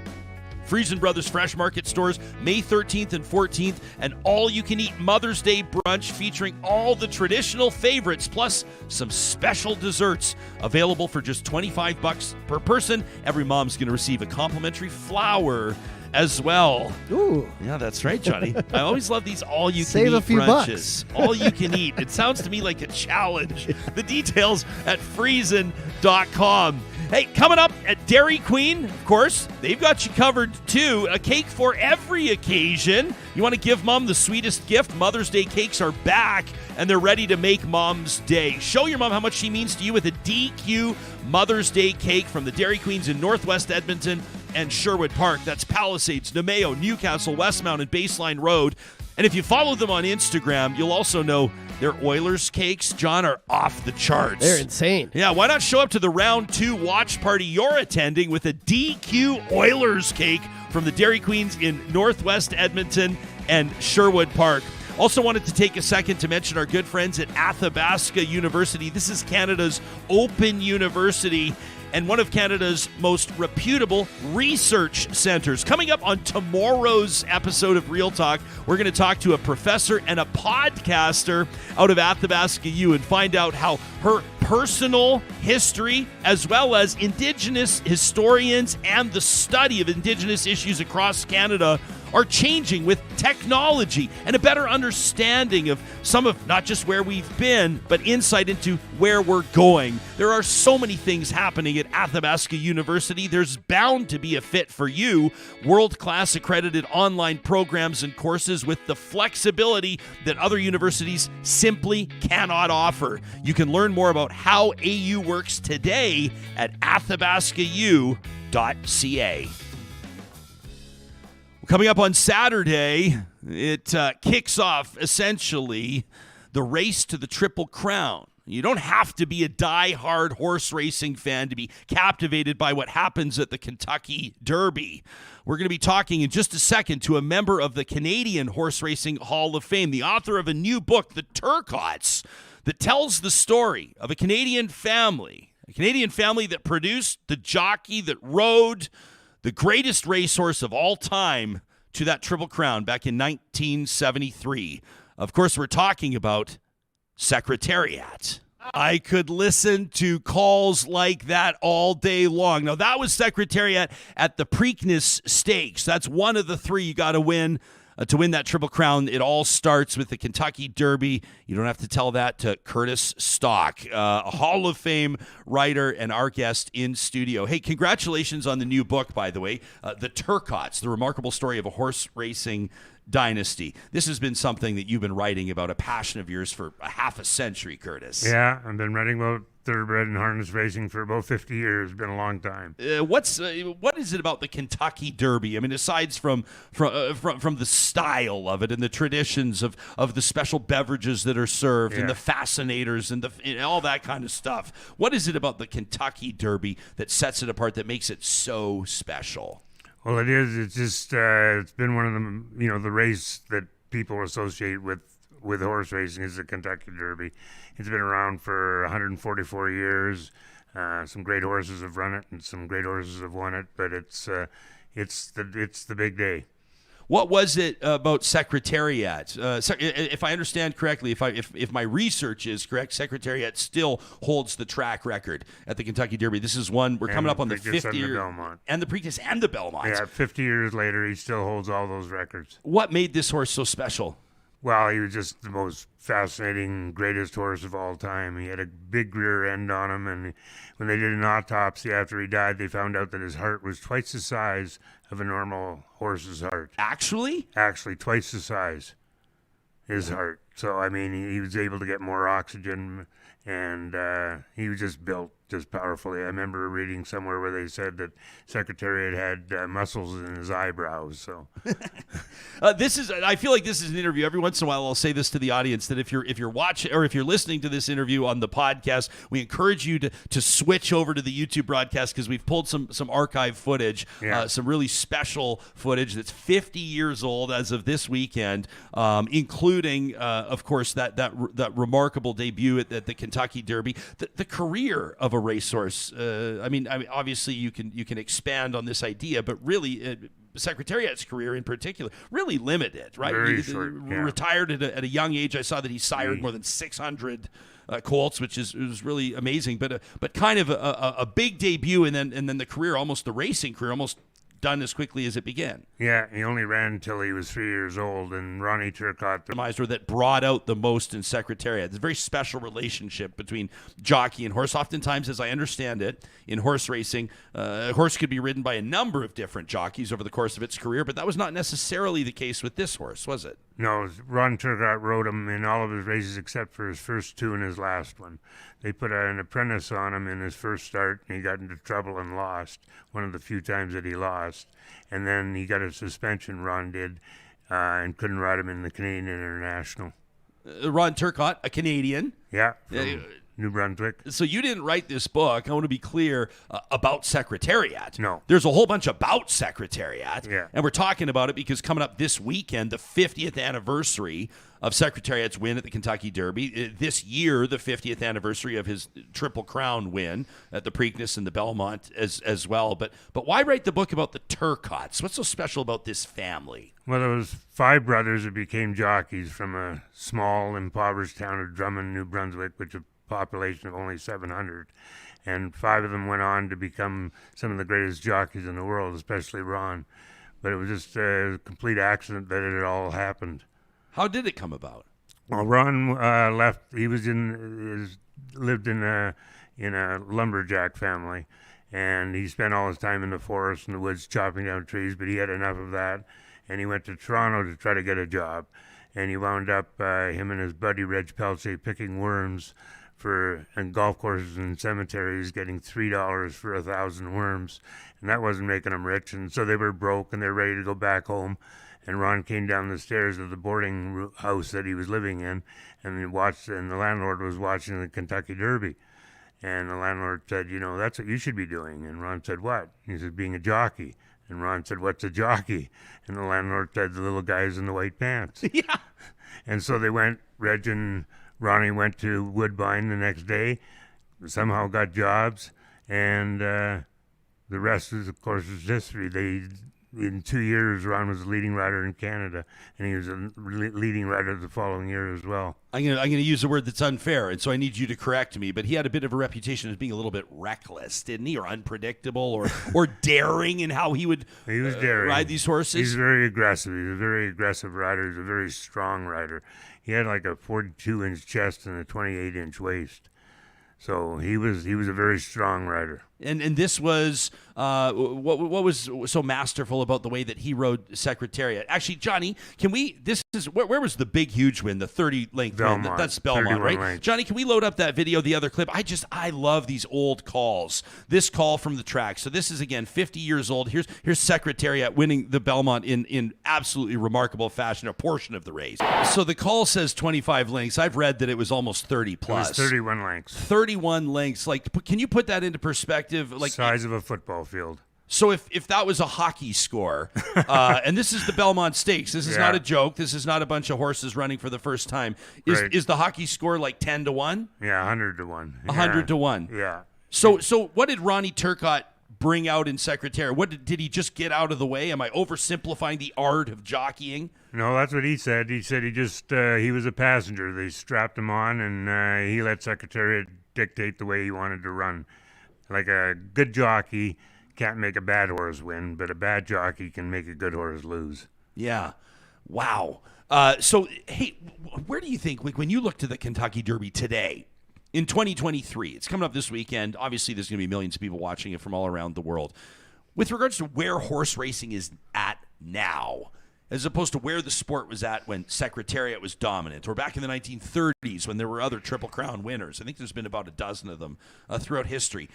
Friesen Brothers Fresh Market stores May 13th and 14th, an all-you-can-eat Mother's Day brunch featuring all the traditional favorites, plus some special desserts available for just $25 per person. Every mom's going to receive a complimentary flower as well. Ooh. Yeah, that's right, Johnny. I always love these all-you-can-eat Save a few brunches. bucks. All you can eat. It sounds to me like a challenge. The details at friesen.com. Hey, coming up at Dairy Queen, of course, they've got you covered too. A cake for every occasion. You want to give mom the sweetest gift? Mother's Day cakes are back, and they're ready to make mom's day. Show your mom how much she means to you with a DQ Mother's Day cake from the Dairy Queens in Northwest Edmonton and Sherwood Park. That's Palisades, Nemeo, Newcastle, Westmount, and Baseline Road. And if you follow them on Instagram, you'll also know their Oilers cakes, John, are off the charts. They're insane. Yeah, why not show up to the round 2 watch party you're attending with a DQ Oilers cake from the Dairy Queens in Northwest Edmonton and Sherwood Park. Also wanted to take a second to mention our good friends at Athabasca University. This is Canada's open university and one of Canada's most reputable research centers. Coming up on tomorrow's episode of Real Talk, we're going to talk to a professor and a podcaster out of Athabasca U and find out how her personal history, as well as Indigenous historians and the study of Indigenous issues across Canada, are changing with technology and a better understanding of some of not just where we've been, but insight into where we're going. There are so many things happening at Athabasca University. There's bound to be a fit for you. World-class accredited online programs and courses with the flexibility that other universities simply cannot offer. You can learn more about how AU works today at athabascau.ca. Coming up on Saturday, it kicks off, essentially, the race to the Triple Crown. You don't have to be a die-hard horse racing fan to be captivated by what happens at the Kentucky Derby. We're going to be talking in just a second to a member of the Canadian Horse Racing Hall of Fame, the author of a new book, The Turcottes, that tells the story of a Canadian family that produced the jockey that rode the greatest racehorse of all time to that Triple Crown back in 1973. Of course, we're talking about Secretariat. I could listen to calls like that all day long. Now, that was Secretariat at the Preakness Stakes. That's one of the 3 you got to win that Triple Crown. It all starts with the Kentucky Derby. You don't have to tell that to Curtis Stock, a Hall of Fame writer and our guest in studio. Hey, congratulations on the new book, by the way, The Turcottes, the remarkable story of a horse racing dynasty. This has been something that you've been writing about, a passion of yours for a half a century, Curtis. Yeah, I've been writing about thoroughbred and harness racing for about 50 years. It's been a long time. What is it about the Kentucky Derby? I mean, aside from the style of it and the traditions of the special beverages that are served and the fascinators and all that kind of stuff, what is it about the Kentucky Derby that sets it apart, that makes it so special? Well, it is. It's just it's been one of the the race that people associate with horse racing is the Kentucky Derby. It's been around for 144 years. Some great horses have run it, and some great horses have won it. But it's the big day. What was it about Secretariat? If I understand correctly, if my research is correct, Secretariat still holds the track record at the Kentucky Derby. This is one we're coming up on the 50 year, and the Preakness and the Belmont. Yeah, 50 years later, he still holds all those records. What made this horse so special? Well, he was just the most fascinating, greatest horse of all time. He had a big rear end on him, and when they did an autopsy after he died, they found out that his heart was twice the size of a normal horse's heart. Actually, twice the size. His heart. So, I mean, he was able to get more oxygen, and he was just built just powerfully. I remember reading somewhere where they said that Secretariat had muscles in his eyebrows. So, I feel like this is an interview. Every once in a while, I'll say this to the audience that if you're watching or if you're listening to this interview on the podcast, we encourage you to switch over to the YouTube broadcast because we've pulled some archive footage, some really special footage that's 50 years old as of this weekend, including, of course, that remarkable debut at the Kentucky Derby, the career of a racehorse. I mean, obviously you can expand on this idea, but really, Secretariat's career in particular really limited, right? Very He short, retired at a young age. I saw that he sired more than 600 colts, which was really amazing. But kind of a big debut, and then the career, almost the racing career, almost done as quickly as it began. Yeah, he only ran until he was 3 years old, and Ronnie Turcotte, that brought out the most in Secretariat. There's a very special relationship between jockey and horse. Oftentimes, as I understand it, in horse racing, a horse could be ridden by a number of different jockeys over the course of its career, but that was not necessarily the case with this horse, was it? No, Ron Turcotte rode him in all of his races except for his first two and his last one. They put an apprentice on him in his first start, and he got into trouble and lost, one of the few times that he lost. And then he got a suspension, Ron did, and couldn't ride him in the Canadian International. Ron Turcotte, a Canadian. Yeah, from New Brunswick. So you didn't write this book, I want to be clear, about Secretariat. No. There's a whole bunch about Secretariat. Yeah. And we're talking about it because coming up this weekend, the 50th anniversary of Secretariat's win at the Kentucky Derby. This year, the 50th anniversary of his Triple Crown win at the Preakness and the Belmont as well. But why write the book about the Turcottes? What's so special about this family? Well, there was 5 brothers that became jockeys from a small, impoverished town of Drummond, New Brunswick, which a population of only 700. And 5 of them went on to become some of the greatest jockeys in the world, especially Ron. But it was just a complete accident that it had all happened. How did it come about? Well, Ron left. He was lived in a lumberjack family, and he spent all his time in the forest and the woods chopping down trees. But he had enough of that, and he went to Toronto to try to get a job. And he wound up him and his buddy Reg Pelche picking worms and golf courses and cemeteries, getting $3 for 1,000 worms, and that wasn't making them rich. And so they were broke, and they're ready to go back home. And Ron came down the stairs of the boarding house that he was living in, and the landlord was watching the Kentucky Derby. And the landlord said, that's what you should be doing. And Ron said, what? He said, being a jockey. And Ron said, what's a jockey? And the landlord said, the little guys in the white pants. Yeah. And so Reg and Ronnie went to Woodbine the next day, somehow got jobs, and the rest, of course, is history. In 2 years, Ron was a leading rider in Canada, and he was a leading rider the following year as well. I'm gonna use a word that's unfair, and so I need you to correct me. But he had a bit of a reputation as being a little bit reckless, didn't he, or unpredictable, or daring in how he would ride these horses. He's very aggressive. He's a very aggressive rider. He's a very strong rider. He had like a 42-inch chest and a 28-inch waist. So he was a very strong rider. And this was what was so masterful about the way that he rode Secretariat. Actually, Johnny, where was the big huge win, the 30-length win? That's Belmont, right? Length. Johnny, can we load up that video, the other clip? I love these old calls. This call from the track. So this is again 50 years old. Here's Secretariat winning the Belmont in absolutely remarkable fashion, a portion of the race. So the call says 25 lengths. I've read that it was almost 30 plus. It was 31 lengths. 31 lengths. Like, can you put that into perspective? Like size of a football field. So if that was a hockey score, and this is the Belmont Stakes, this is not a joke. This is not a bunch of horses running for the first time. Is the hockey score like 10-1? Yeah, 100-1. 100-1. Yeah. So what did Ronnie Turcotte bring out in Secretariat? What did he just get out of the way? Am I oversimplifying the art of jockeying? No, that's what he said. He said he was a passenger. They strapped him on, and he let Secretariat dictate the way he wanted to run. Like a good jockey can't make a bad horse win, but a bad jockey can make a good horse lose. Yeah. Wow. So, hey, where do you think, when you look to the Kentucky Derby today, in 2023, it's coming up this weekend. Obviously, there's going to be millions of people watching it from all around the world. With regards to where horse racing is at now, as opposed to where the sport was at when Secretariat was dominant, or back in the 1930s when there were other Triple Crown winners. I think there's been about a dozen of them throughout history.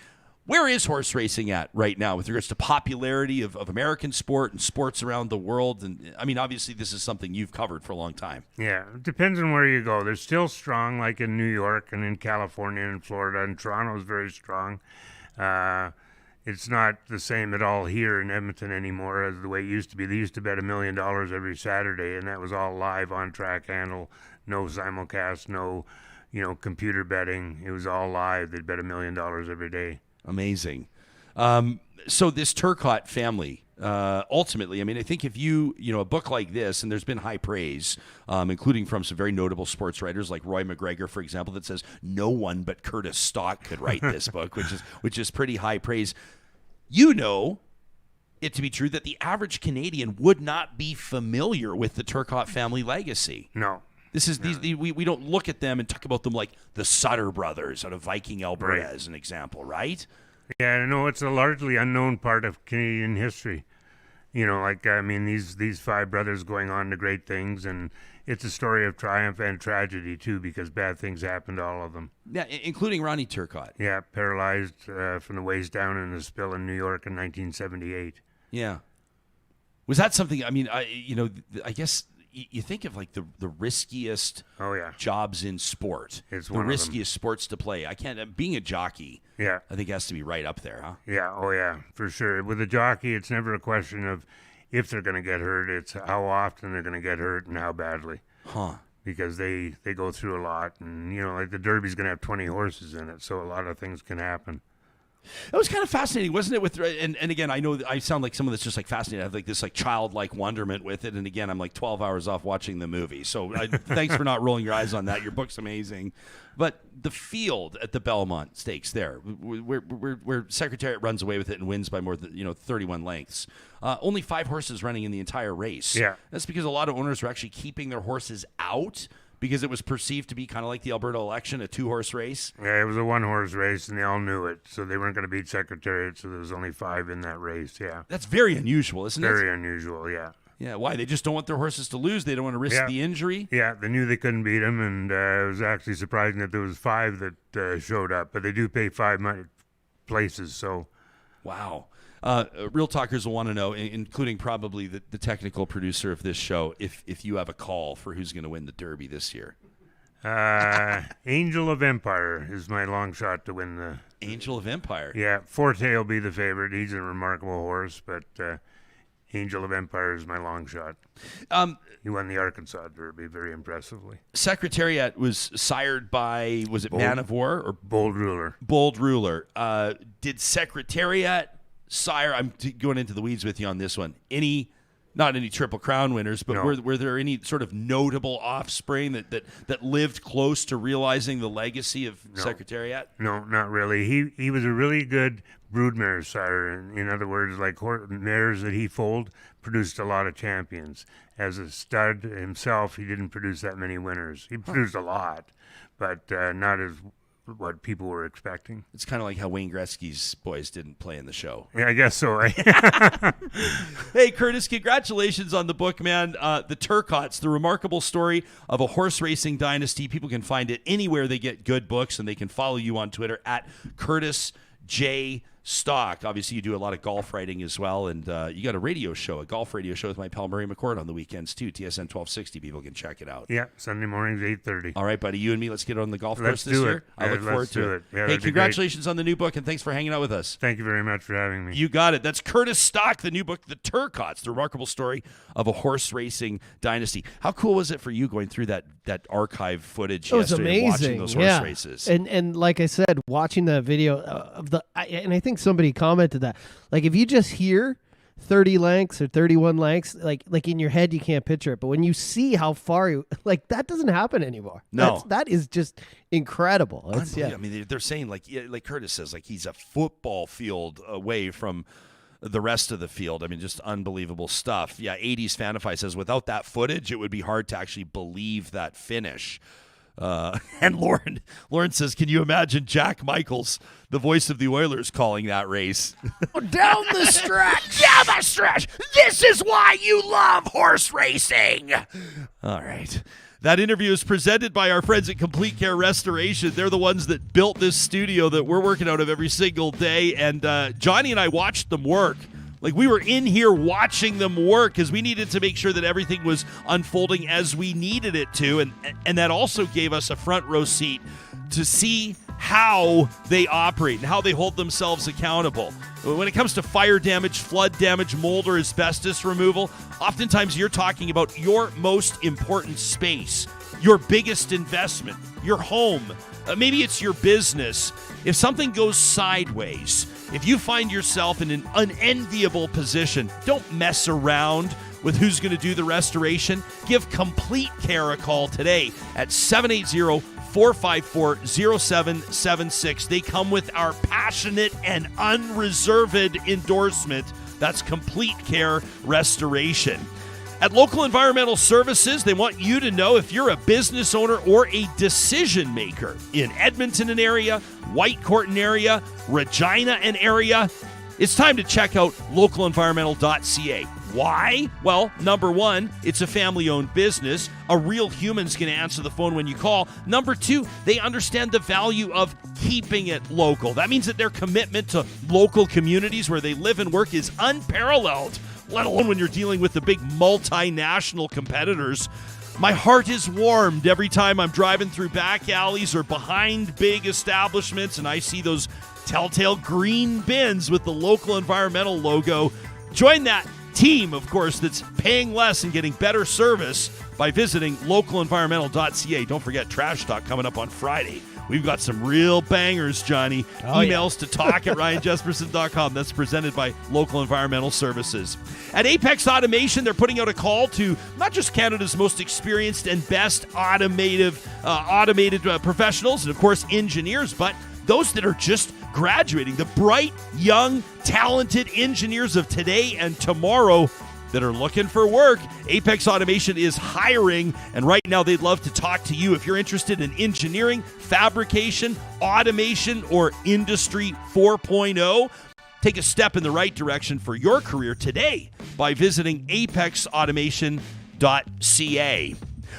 Where is horse racing at right now with regards to popularity of American sport and sports around the world? And I mean, obviously, this is something you've covered for a long time. Yeah, it depends on where you go. They're still strong, like in New York and in California and Florida, and Toronto is very strong. It's not the same at all here in Edmonton anymore as the way it used to be. They used to bet $1 million every Saturday, and that was all live on track handle, no simulcast, no, computer betting. It was all live. They'd bet $1 million every day. Amazing. So this Turcotte family, ultimately, I mean, I think if a book like this, and there's been high praise, including from some very notable sports writers like Roy McGregor, for example, that says no one but Curtis Stock could write this book, which is pretty high praise. You know it to be true that the average Canadian would not be familiar with the Turcotte family legacy. No. We don't look at them and talk about them like the Sutter brothers out of Viking, Alberta, Right. as an example, right? Yeah, no, it's a largely unknown part of Canadian history. These five brothers going on to great things, and it's a story of triumph and tragedy, too, because bad things happened to all of them. Yeah, including Ronnie Turcotte. Yeah, paralyzed from the waist down in the spill in New York in 1978. Yeah. Was that something, I mean, I guess you think of like the riskiest jobs in sport. It's the one of them. riskiest sports to play. Being a jockey, Yeah. I think has to be right up there, huh? Yeah, oh yeah, for sure. With a jockey, it's never a question of if they're going to get hurt. It's how often they're going to get hurt and how badly. Huh. Because they go through a lot. And, like the Derby's going to have 20 horses in it, so a lot of things can happen. That was kind of fascinating, wasn't it? And again, I know I sound like someone that's just like fascinated. I have like this like childlike wonderment with it. And again, I'm like 12 hours off watching the movie. So thanks for not rolling your eyes on that. Your book's amazing. But the field at the Belmont Stakes there, where Secretariat runs away with it and wins by more than 31 lengths. Only 5 horses running in the entire race. Yeah. That's because a lot of owners were actually keeping their horses out because it was perceived to be kind of like the Alberta election, a 2-horse race. Yeah, it was a 1-horse race, and they all knew it. So they weren't going to beat Secretariat, so there was only 5 in that race, yeah. That's very unusual, isn't it? Very unusual, yeah. Yeah, why? They just don't want their horses to lose. They don't want to risk the injury. Yeah, they knew they couldn't beat him, and it was actually surprising that there was 5 that showed up. But they do pay 5 places, so. Wow. Real talkers will want to know, including probably the technical producer of this show, if you have a call for who's going to win the Derby this year. Angel of Empire is my long shot to win the. Angel of Empire. Yeah, Forte will be the favorite. He's a remarkable horse, but Angel of Empire is my long shot. He won the Arkansas Derby very impressively. Secretariat was sired by, was it Man of War or Bold Ruler? Bold Ruler. Did Secretariat sire? I'm going into the weeds with you on this one. Not any Triple Crown winners, but No. were there any sort of notable offspring that lived close to realizing the legacy of Secretariat? No, not really. He was a really good broodmare sire. In other words, like mares that he foaled produced a lot of champions. As a stud himself, he didn't produce that many winners. He produced a lot, but not as what people were expecting. It's kind of like how Wayne Gretzky's boys didn't play in the show. Yeah, I guess so. Hey, Curtis, congratulations on the book, man. The Turcottes, the remarkable story of a horse racing dynasty. People can find it anywhere they get good books, and they can follow you on Twitter at Curtis J. Stock. Obviously, you do a lot of golf writing as well, and you got a golf radio show with my pal Murray McCord on the weekends too. TSN 1260. People can check it out. Yeah, Sunday mornings 8:30. All right, buddy. You and me, let's get on the golf Let's course this do year. it. I look Yeah, forward let's to do it. it. Yeah, Hey, that'd be congratulations on the new book, and thanks for hanging out with us. Thank you very much for having me. You got it. That's Curtis Stock, the new book, The Turcottes, the remarkable story of a horse racing dynasty. How cool was it for you going through that archive footage It was yesterday and watching amazing. those horse races? And like I said, watching the video of and I think somebody commented that, like, if you just hear 30 lengths or 31 lengths, like in your head you can't picture it, but when you see how far that doesn't happen anymore. No, that is just incredible. I mean, they're saying like Curtis says, like he's a football field away from the rest of the field. I mean, just unbelievable stuff. Yeah, 80s Fanify says without that footage, it would be hard to actually believe that finish. And Lauren says, can you imagine Jack Michaels, the voice of the Oilers, calling that race? Down the stretch. Down the stretch. This is why you love horse racing. All right. That interview is presented by our friends at Complete Care Restoration. They're the ones that built this studio that we're working out of every single day. And Johnny and I watched them work. Like, we were in here watching them work because we needed to make sure that everything was unfolding as we needed it to. And that also gave us a front row seat to see how they operate and how they hold themselves accountable. When it comes to fire damage, flood damage, mold, or asbestos removal, oftentimes you're talking about your most important space, your biggest investment, your home. Maybe it's your business. If something goes sideways, if you find yourself in an unenviable position, don't mess around with who's going to do the restoration. Give Complete Care a call today at 780-454-0776. They come with our passionate and unreserved endorsement. That's Complete Care Restoration. At Local Environmental Services, they want you to know if you're a business owner or a decision maker in Edmonton and area, Whitecourt and area, Regina and area, it's time to check out localenvironmental.ca. Why? Well, number one, it's a family-owned business. A real human's going to answer the phone when you call. Number two, they understand the value of keeping it local. That means that their commitment to local communities where they live and work is unparalleled, let alone when you're dealing with the big multinational competitors. My heart is warmed every time I'm driving through back alleys or behind big establishments and I see those telltale green bins with the Local Environmental logo. Join that team, of course, that's paying less and getting better service by visiting localenvironmental.ca. Don't forget Trash Talk coming up on Friday. We've got some real bangers, Johnny. Emails to talk@ryanjesperson.com. That's presented by Local Environmental Services. At Apex Automation, they're putting out a call to not just Canada's most experienced and best automated professionals and, of course, engineers, but those that are just graduating, the bright, young, talented engineers of today and tomorrow that are looking for work. Apex Automation is hiring, and right now they'd love to talk to you. If you're interested in engineering, fabrication, automation, or Industry 4.0, take a step in the right direction for your career today by visiting apexautomation.ca.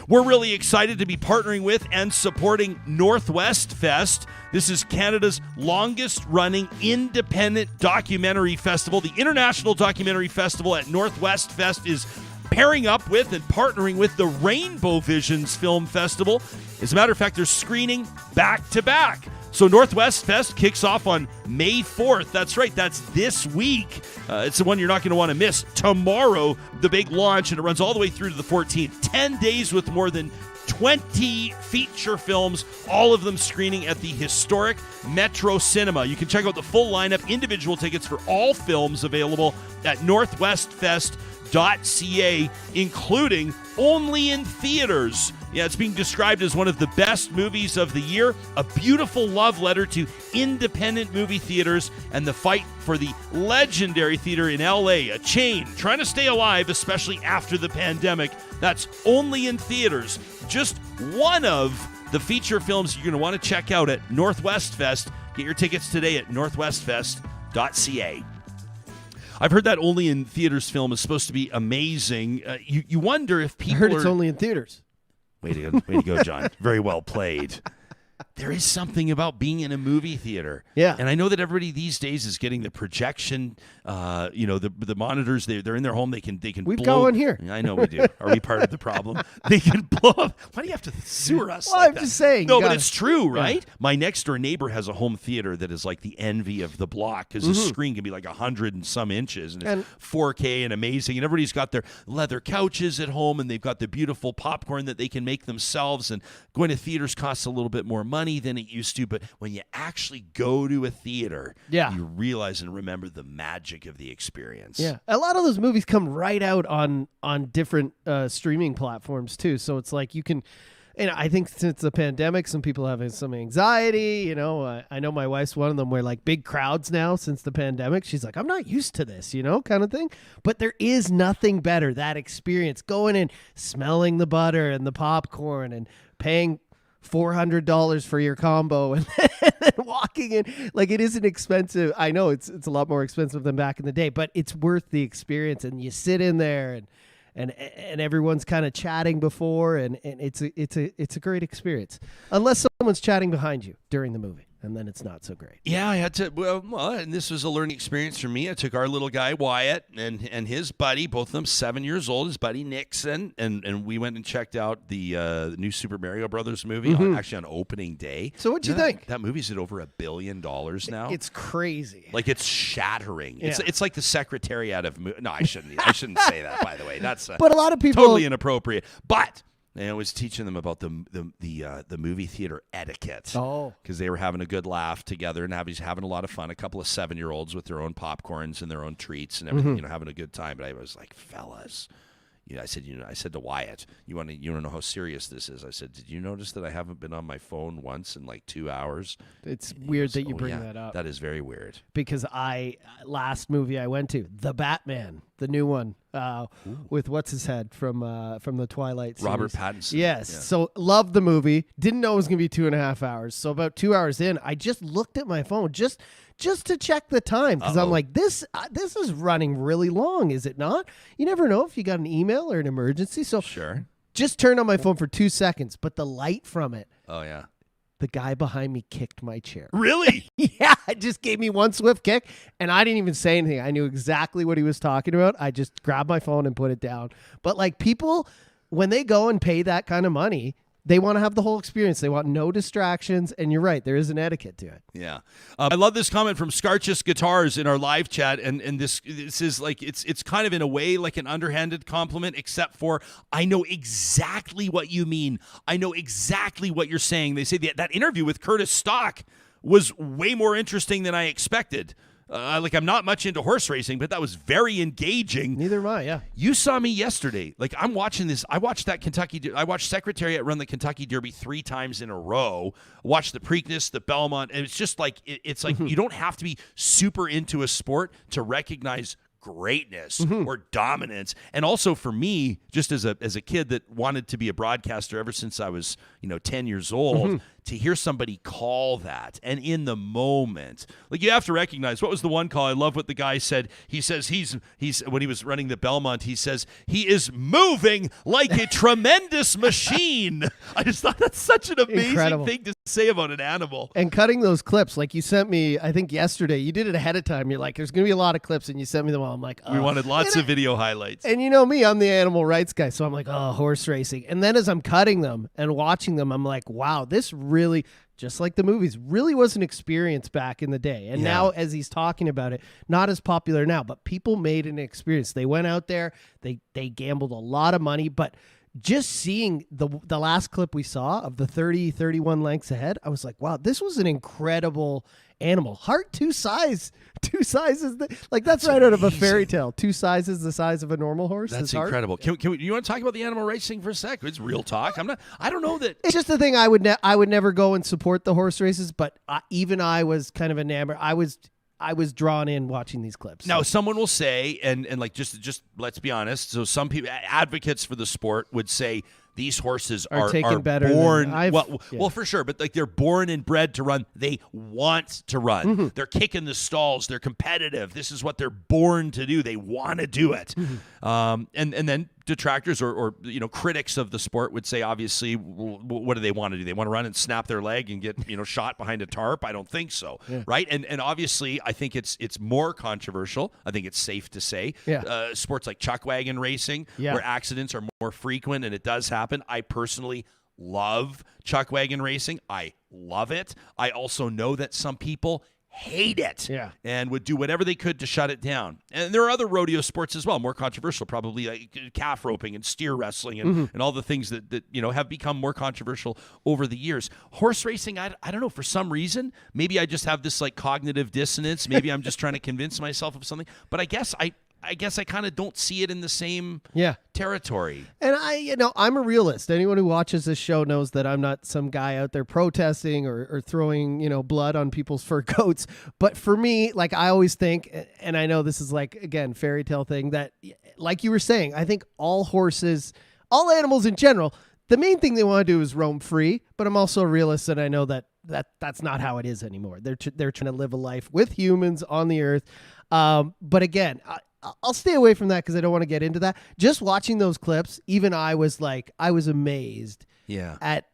We're really excited to be partnering with and supporting Northwest Fest. This is Canada's longest-running independent documentary festival. The International Documentary Festival at Northwest Fest is pairing up with and partnering with the Rainbow Visions Film Festival. As a matter of fact, they're screening back-to-back. So Northwest Fest kicks off on May 4th. That's right. That's this week. It's the one you're not going to want to miss. Tomorrow, the big launch, and it runs all the way through to the 14th. 10 days with more than 20 feature films, all of them screening at the historic Metro Cinema. You can check out the full lineup, individual tickets for all films available at northwestfest.ca, including only in theaters. Yeah, it's being described as one of the best movies of the year, a beautiful love letter to independent movie theaters and the fight for the legendary theater in LA, a chain trying to stay alive, especially after the pandemic. That's only in theaters. Just one of the feature films you're going to want to check out at Northwest Fest. Get your tickets today at northwestfest.ca. I've heard that only in theaters film is supposed to be amazing. You wonder if people I heard it's only in theaters. Way to go, John. Very well played. There is something about being in a movie theater. Yeah. And I know that everybody these days is getting the projection, the monitors, they're in their home. They can We've blow. got one here. I know we do. Are we part of the problem? They can blow up. Why do you have to sewer us Well, like I'm that? just saying. No, you but gotta- it's true, right? Yeah. My next door neighbor has a home theater that is like the envy of the block because the screen can be like 100 and some inches and it's 4K and amazing. And everybody's got their leather couches at home and they've got the beautiful popcorn that they can make themselves. And going to theaters costs a little bit more money than it used to. But when you actually go to a theater, you realize and remember the magic of the experience. Yeah, a lot of those movies come right out on different streaming platforms too. So it's like you can, and I think since the pandemic, some people have some anxiety. You know, I know my wife's one of them where like big crowds now since the pandemic. She's like, I'm not used to this, kind of thing. But there is nothing better, that experience, going in, smelling the butter and the popcorn and paying $400 for your combo, and then walking in. Like, it isn't expensive. I know it's a lot more expensive than back in the day, but it's worth the experience. And you sit in there and everyone's kind of chatting before, and it's a great experience. Unless someone's chatting behind you during the movie, and then it's not so great. Yeah, I had to. Well, and this was a learning experience for me. I took our little guy Wyatt and his buddy, both of them 7 years old, his buddy Nixon, and we went and checked out the new Super Mario Brothers movie actually on opening day. So what'd you think? That movie's at over $1 billion now. It's crazy. Like, it's shattering. Yeah. It's like the Secretariat of no, I shouldn't say that, by the way. That's But a lot of people totally inappropriate. But and I was teaching them about the movie theater etiquette. Oh, because they were having a good laugh together and having a lot of fun. A couple of 7-year-olds with their own popcorns and their own treats and everything, having a good time. But I was like, fellas, I said to Wyatt, you want to know how serious this is? I said, did you notice that I haven't been on my phone once in like 2 hours? It's weird that you bring that up. That is very weird. Because last movie I went to, The Batman, the new one, with what's his head from the Twilight series. Robert Pattinson. Yes. Yeah. So loved the movie. Didn't know it was gonna be 2.5 hours. So about 2 hours in, I just looked at my phone just to check the time, because I'm like, this is running really long, is it not? You never know if you got an email or an emergency. So Sure. just turned on my phone for 2 seconds, but the light from it, Oh, yeah. the guy behind me kicked my chair. Really? Yeah, it just gave me one swift kick, and I didn't even say anything. I knew exactly what he was talking about. I just grabbed my phone and put it down. But like, people, when they go and pay that kind of money, they want to have the whole experience. They want no distractions, and you're right, there is an etiquette to it. Yeah. I love this comment from Scarchus Guitars in our live chat, and this is like, it's kind of in a way like an underhanded compliment, except for I know exactly what you mean. I know exactly what you're saying. They say that interview with Curtis Stock was way more interesting than I expected. I'm not much into horse racing, but that was very engaging. Neither am I, yeah. You saw me yesterday. Like, I'm watching this. I watched Secretariat run the Kentucky Derby 3 times in a row. Watched the Preakness, the Belmont, and it's just like, it's like you don't have to be super into a sport to recognize greatness or dominance. And also for me, just as a kid that wanted to be a broadcaster ever since I was 10 years old, to hear somebody call that, and in the moment, like, you have to recognize, what was the one call? I love what the guy said. He says he's when he was running the Belmont, he says he is moving like a tremendous machine. I just thought that's such an amazing thing to say about an animal. And cutting those clips, like you sent me, I think yesterday, you did it ahead of time. You're like, there's going to be a lot of clips, and you sent me them all. I'm like, we wanted lots of video highlights. And you know me, I'm the animal rights guy, so I'm like, oh, horse racing. And then as I'm cutting them and watching them, I'm like, wow, this really, just like the movies, really was an experience back in the day. And now, as he's talking about it, not as popular now, but people made an experience. They went out there, they gambled a lot of money, but just seeing the last clip we saw of the 31 lengths ahead, I was like, wow, this was an incredible animal. Heart two sizes. Like, that's right out of a fairy tale. 2 sizes the size of a normal horse. That's incredible. Can we, you want to talk about the animal racing for a sec? It's real talk. I don't know that. It's just the thing. I would never go and support the horse races, but even I was kind of enamored. I was drawn in watching these clips. Now, someone will say, and like, just let's be honest. So some people, advocates for the sport, would say these horses are born well, for sure, but like, they're born and bred to run. They want to run. They're kicking the stalls. They're competitive. This is what they're born to do. They want to do it. And then detractors or critics of the sport would say, obviously, what do they want to do? They want to run and snap their leg and get shot behind a tarp? I don't think so, right? And obviously, I think it's more controversial. I think it's safe to say. Sports like chuck wagon racing, where accidents are more frequent, and it does happen. I personally love chuck wagon racing. I love it. I also know that some people hate it and would do whatever they could to shut it down. And there are other rodeo sports as well, more controversial, probably like calf roping and steer wrestling and all the things that have become more controversial over the years. Horse racing, I don't know, for some reason, maybe I just have this like cognitive dissonance. Maybe I'm just trying to convince myself of something, but I guess I kind of don't see it in the same territory. And I'm a realist. Anyone who watches this show knows that I'm not some guy out there protesting or throwing, blood on people's fur coats. But for me, like, I always think, and I know this is like, again, fairy tale thing, that like you were saying, I think all horses, all animals in general, the main thing they want to do is roam free, but I'm also a realist, and I know that's not how it is anymore. They're trying to live a life with humans on the earth. But again, I'll stay away from that because I don't want to get into that. Just watching those clips, even I was amazed at,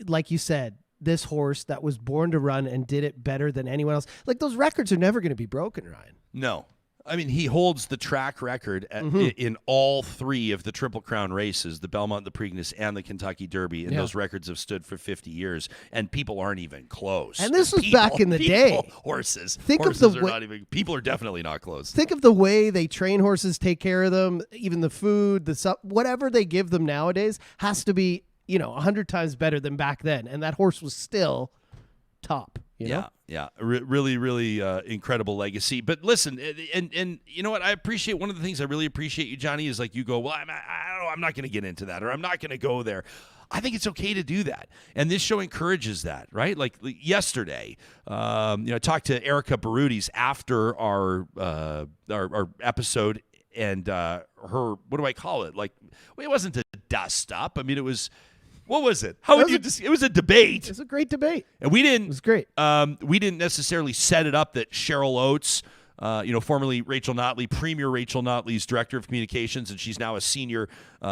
like you said, this horse that was born to run and did it better than anyone else. Like, those records are never going to be broken, Ryan. No. I mean, he holds the track record in all three of the Triple Crown races, the Belmont, the Preakness, and the Kentucky Derby, and those records have stood for 50 years, and people aren't even close. And this was back in the day. Horses. People are definitely not close. Think of the way they train horses, take care of them, even the food, whatever they give them nowadays has to be, 100 times better than back then, and that horse was still top. Yeah. Really, really incredible legacy. But listen, and you know what? I appreciate, one of the things I really appreciate you, Johnny, is like you go, well, I'm not going to get into that, or I'm not going to go there. I think it's okay to do that. And this show encourages that, right? Like yesterday, I talked to Erika Barootes after our episode, and her, what do I call it? Like, it wasn't a dust up. I mean, it was... What was it? It was a debate. It was a great debate. And we didn't. It was great. We didn't necessarily set it up that Cheryl Oates, formerly Rachel Notley, Premier Rachel Notley's director of communications, and she's now a senior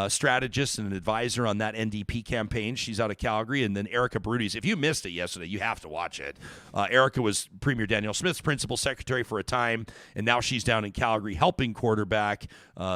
strategist and an advisor on that NDP campaign. She's out of Calgary. And then Erika Barootes. If you missed it yesterday, you have to watch it. Erika was Premier Danielle Smith's principal secretary for a time, and now she's down in Calgary helping quarterback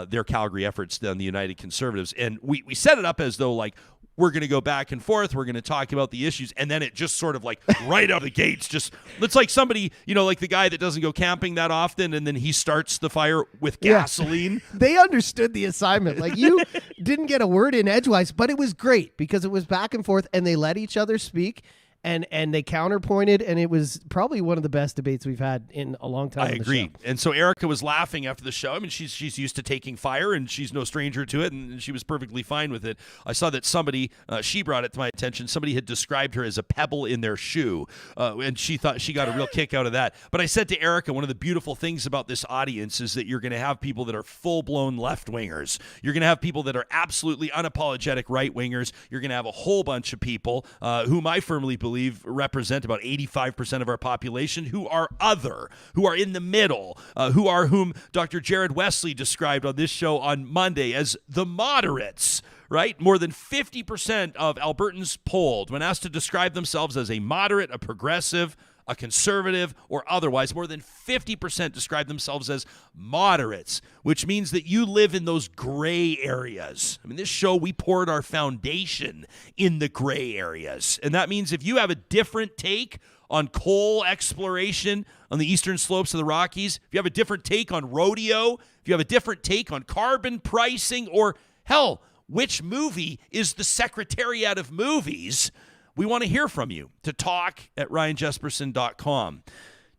their Calgary efforts on the United Conservatives. And we set it up as though, like, we're going to go back and forth. We're going to talk about the issues. And then it just sort of like right out of the gates, it's like somebody, like the guy that doesn't go camping that often, and then he starts the fire with gasoline. They understood the assignment. Like, you didn't get a word in edgewise, but it was great because it was back and forth, and they let each other speak. And they counterpointed, and it was probably one of the best debates we've had in a long time. I agree. And so Erika was laughing after the show. I mean, she's used to taking fire, and she's no stranger to it, and she was perfectly fine with it. I saw that somebody, she brought it to my attention, somebody had described her as a pebble in their shoe, and she thought she got a real kick out of that. But I said to Erika, one of the beautiful things about this audience is that you're going to have people that are full-blown left-wingers. You're going to have people that are absolutely unapologetic right-wingers. You're going to have a whole bunch of people whom I firmly believe represent about 85% of our population who are other, who are in the middle, whom Dr. Jared Wesley described on this show on Monday as the moderates, right? More than 50% of Albertans polled, when asked to describe themselves as a moderate, a progressive, a conservative, or otherwise, more than 50% describe themselves as moderates, which means that you live in those gray areas. I mean, this show, we poured our foundation in the gray areas. And that means if you have a different take on coal exploration on the eastern slopes of the Rockies, if you have a different take on rodeo, if you have a different take on carbon pricing, or hell, which movie is the Secretariat of movies, we want to hear from you. To talk at ryanjesperson.com.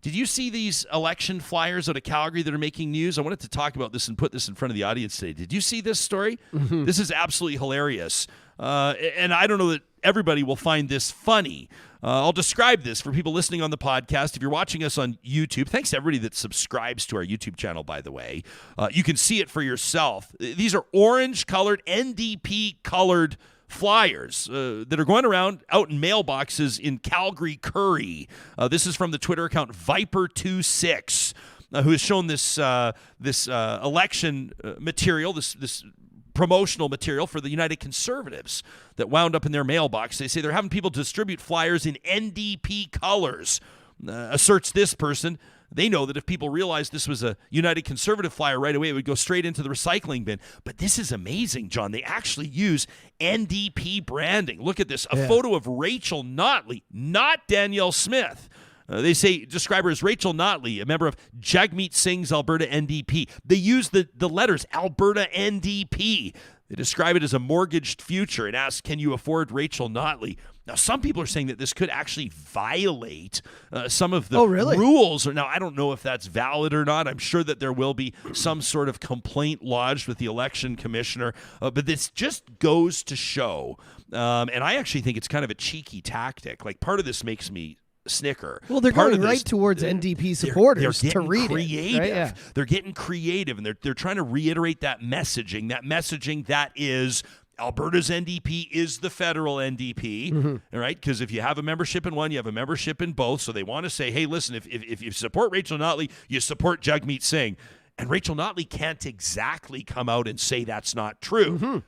Did you see these election flyers out of Calgary that are making news? I wanted to talk about this and put this in front of the audience today. Did you see this story? Mm-hmm. This is absolutely hilarious. And I don't know that everybody will find this funny. I'll describe this for people listening on the podcast. If you're watching us on YouTube, thanks to everybody that subscribes to our YouTube channel, by the way. You can see it for yourself. These are orange-colored, NDP-colored flyers that are going around out in mailboxes in Calgary Curry. This is from the Twitter account Viper26, who has shown this election material, this promotional material for the United Conservatives that wound up in their mailbox. They say they're having people distribute flyers in NDP colors. Asserts this person. They know that if people realized this was a United Conservative flyer right away, it would go straight into the recycling bin. But this is amazing, John. They actually use NDP branding. Look at this. A photo of Rachel Notley, not Danielle Smith. They say, describe her as Rachel Notley, a member of Jagmeet Singh's Alberta NDP. They use the letters Alberta NDP. They describe it as a mortgaged future and ask, can you afford Rachel Notley? Now, some people are saying that this could actually violate some of the rules. Now, I don't know if that's valid or not. I'm sure that there will be some sort of complaint lodged with the election commissioner. But this just goes to show, and I actually think it's kind of a cheeky tactic. Like, part of this makes me snicker. Well, they're going right towards NDP supporters to read creative. it. Right? Yeah. They're getting creative, and they're trying to reiterate that messaging that is Alberta's NDP is the federal NDP, all right? Because if you have a membership in one, you have a membership in both. So they want to say, hey, listen, if you support Rachel Notley, you support Jagmeet Singh. And Rachel Notley can't exactly come out and say that's not true,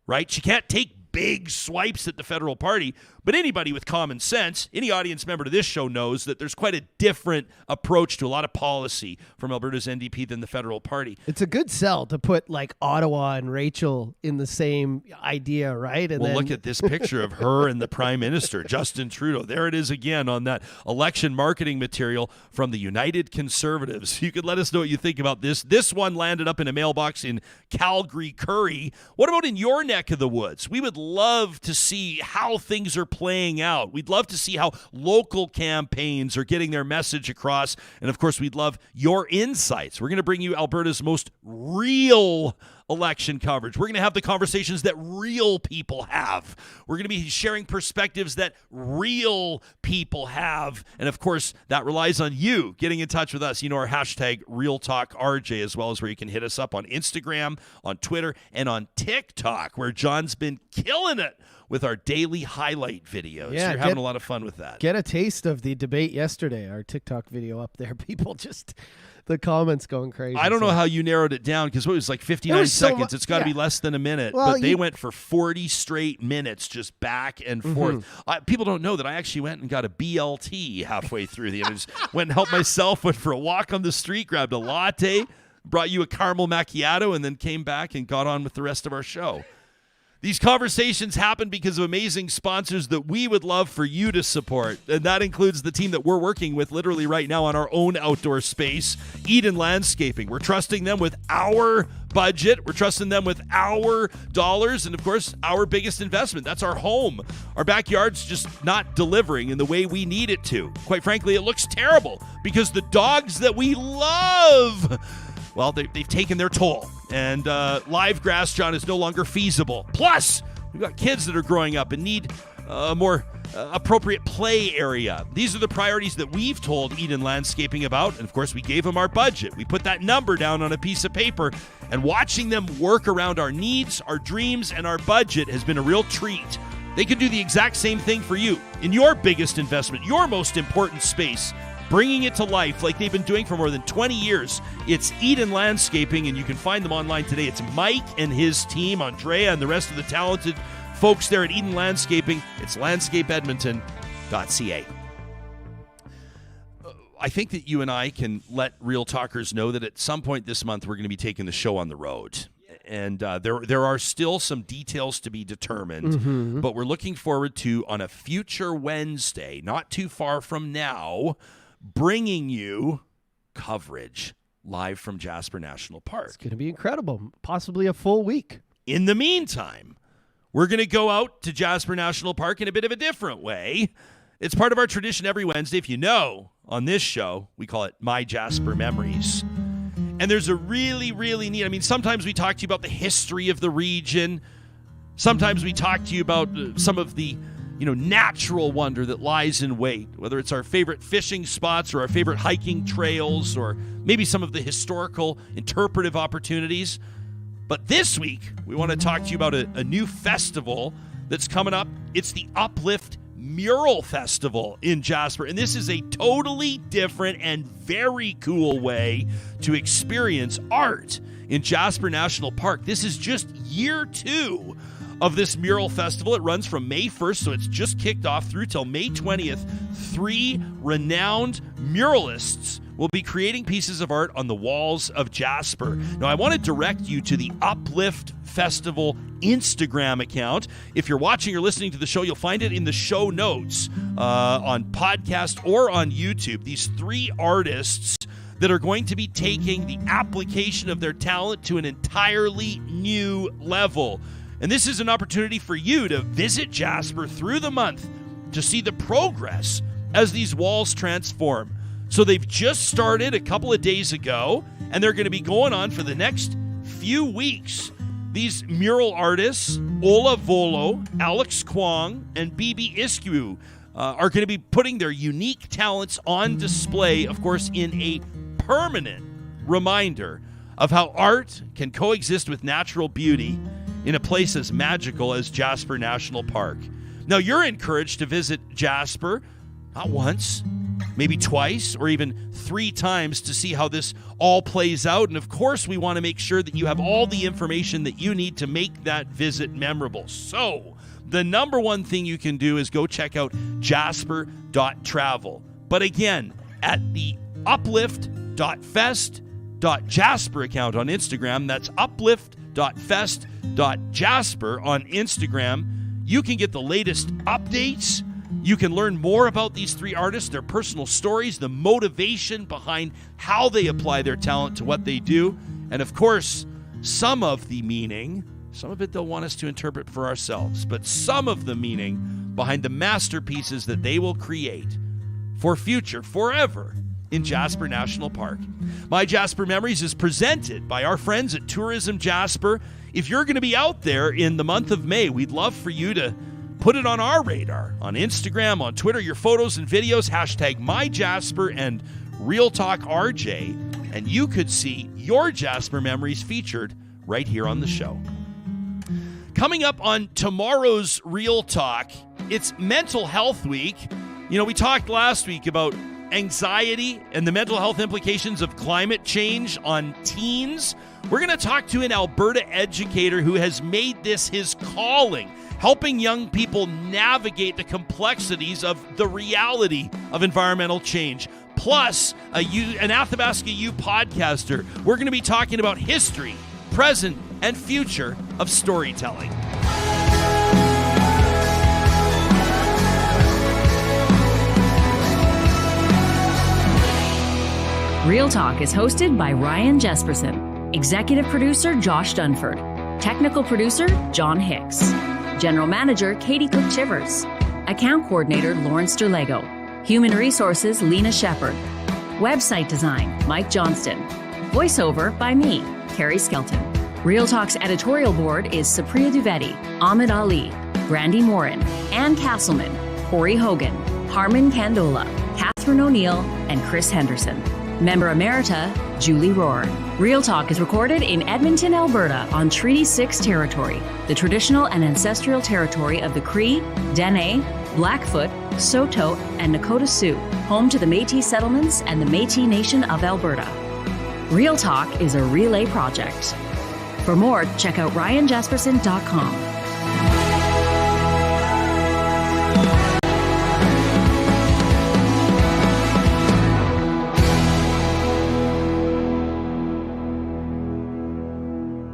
right? She can't take big swipes at the federal party, but anybody with common sense, any audience member to this show knows that there's quite a different approach to a lot of policy from Alberta's NDP than the federal party. It's a good sell to put like Ottawa and Rachel in the same idea, right? And look at this picture of her and the Prime Minister, Justin Trudeau. There it is again on that election marketing material from the United Conservatives. You could let us know what you think about this. This one landed up in a mailbox in Calgary, Curry. What about in your neck of the woods? We would love to see how things are playing out. We'd love to see how local campaigns are getting their message across. And of course, we'd love your insights. We're going to bring you Alberta's most real election coverage. We're going to have the conversations that real people have. We're going to be sharing perspectives that real people have. And of course, that relies on you getting in touch with us. You know, our hashtag RealTalkRJ, as well as where you can hit us up on Instagram, on Twitter, and on TikTok, where John's been killing it with our daily highlight videos. Yeah, You're having a lot of fun with that. Get a taste of the debate yesterday. Our TikTok video up there. People just, the comments going crazy. I don't know how you narrowed it down, because it was like 59 seconds. It's got to be less than a minute. Well, but they went for 40 straight minutes just back and forth. People don't know that I actually went and got a BLT halfway through the end. I just went and helped myself, went for a walk on the street, grabbed a latte, brought you a caramel macchiato, and then came back and got on with the rest of our show. These conversations happen because of amazing sponsors that we would love for you to support. And that includes the team that we're working with literally right now on our own outdoor space, Eden Landscaping. We're trusting them with our budget. We're trusting them with our dollars. And of course, our biggest investment. That's our home. Our backyard's just not delivering in the way we need it to. Quite frankly, it looks terrible because the dogs that we love, well, they've taken their toll. And live grass, John, is no longer feasible. Plus, we've got kids that are growing up and need a more appropriate play area. These are the priorities that we've told Eden Landscaping about. And, of course, we gave them our budget. We put that number down on a piece of paper. And watching them work around our needs, our dreams, and our budget has been a real treat. They can do the exact same thing for you in your biggest investment, your most important space, bringing it to life like they've been doing for more than 20 years. It's Eden Landscaping, and you can find them online today. It's Mike and his team, Andrea and the rest of the talented folks there at Eden Landscaping. It's landscapeedmonton.ca. I think that you and I can let Real Talkers know that at some point this month we're going to be taking the show on the road. And there are still some details to be determined, but we're looking forward to, on a future Wednesday, not too far from now, bringing you coverage live from Jasper National Park. It's going to be incredible. Possibly a full week. In the meantime, we're going to go out to Jasper National Park in a bit of a different way. It's part of our tradition every Wednesday. If you know, on this show, we call it MyJasper Memories. And there's a really, really neat, sometimes we talk to you about the history of the region. Sometimes we talk to you about some of the natural wonder that lies in wait, whether it's our favorite fishing spots or our favorite hiking trails or maybe some of the historical interpretive opportunities. But this week, we want to talk to you about a new festival that's coming up. It's the UpLift Mural Festival in Jasper. And this is a totally different and very cool way to experience art in Jasper National Park. This is just year 2 of this mural festival. It runs from May 1st, so it's just kicked off through till May 20th. 3 renowned muralists will be creating pieces of art on the walls of Jasper. Now, I want to direct you to the UpLift Festival Instagram account. If you're watching or listening to the show, you'll find it in the show notes on podcast or on YouTube. These 3 artists that are going to be taking the application of their talent to an entirely new level. And this is an opportunity for you to visit Jasper through the month to see the progress as these walls transform. So they've just started a couple of days ago, and they're going to be going on for the next few weeks. These mural artists, Ola Volo, Alex Kwong, and Bibi Isku, are going to be putting their unique talents on display, of course, in a permanent reminder of how art can coexist with natural beauty in a place as magical as Jasper National Park. Now, you're encouraged to visit Jasper not once, maybe twice, or even 3 times to see how this all plays out. And of course, we want to make sure that you have all the information that you need to make that visit memorable. So, the number one thing you can do is go check out jasper.travel. But again, at the uplift.fest.jasper account on Instagram, that's uplift.fest.jasper on Instagram, you can get the latest updates. You can learn more about these 3 artists, their personal stories, the motivation behind how they apply their talent to what they do, and of course, some of the meaning, some of it they'll want us to interpret for ourselves, but some of the meaning behind the masterpieces that they will create for future, forever, in Jasper National Park. MyJasper Memories is presented by our friends at Tourism Jasper. If you're going to be out there in the month of May, we'd love for you to put it on our radar, on Instagram, on Twitter, your photos and videos, hashtag MyJasper and Real Talk RJ, and you could see your Jasper memories featured right here on the show. Coming up on tomorrow's Real Talk, it's Mental Health Week. You know, we talked last week about anxiety and the mental health implications of climate change on teens. We're going to talk to an Alberta educator who has made this his calling, helping young people navigate the complexities of the reality of environmental change. Plus, an Athabasca U podcaster. We're going to be talking about history, present, and future of storytelling. Real Talk is hosted by Ryan Jesperson, executive producer Josh Dunford, technical producer John Hicks, general manager Katie Cook-Chivers, account coordinator Lawrence Derlego, human resources Lena Shepard, website design Mike Johnston, voiceover by me, Carrie Skelton. Real Talk's editorial board is Supriya Duvedi, Ahmed Ali, Brandy Morin, Ann Castleman, Corey Hogan, Harmon Candola, Catherine O'Neill, and Chris Henderson. Member Emerita, Julie Rohr. Real Talk is recorded in Edmonton, Alberta on Treaty 6 territory, the traditional and ancestral territory of the Cree, Dene, Blackfoot, Saulteaux, and Nakota Sioux, home to the Métis settlements and the Métis Nation of Alberta. Real Talk is a relay project. For more, check out ryanjasperson.com.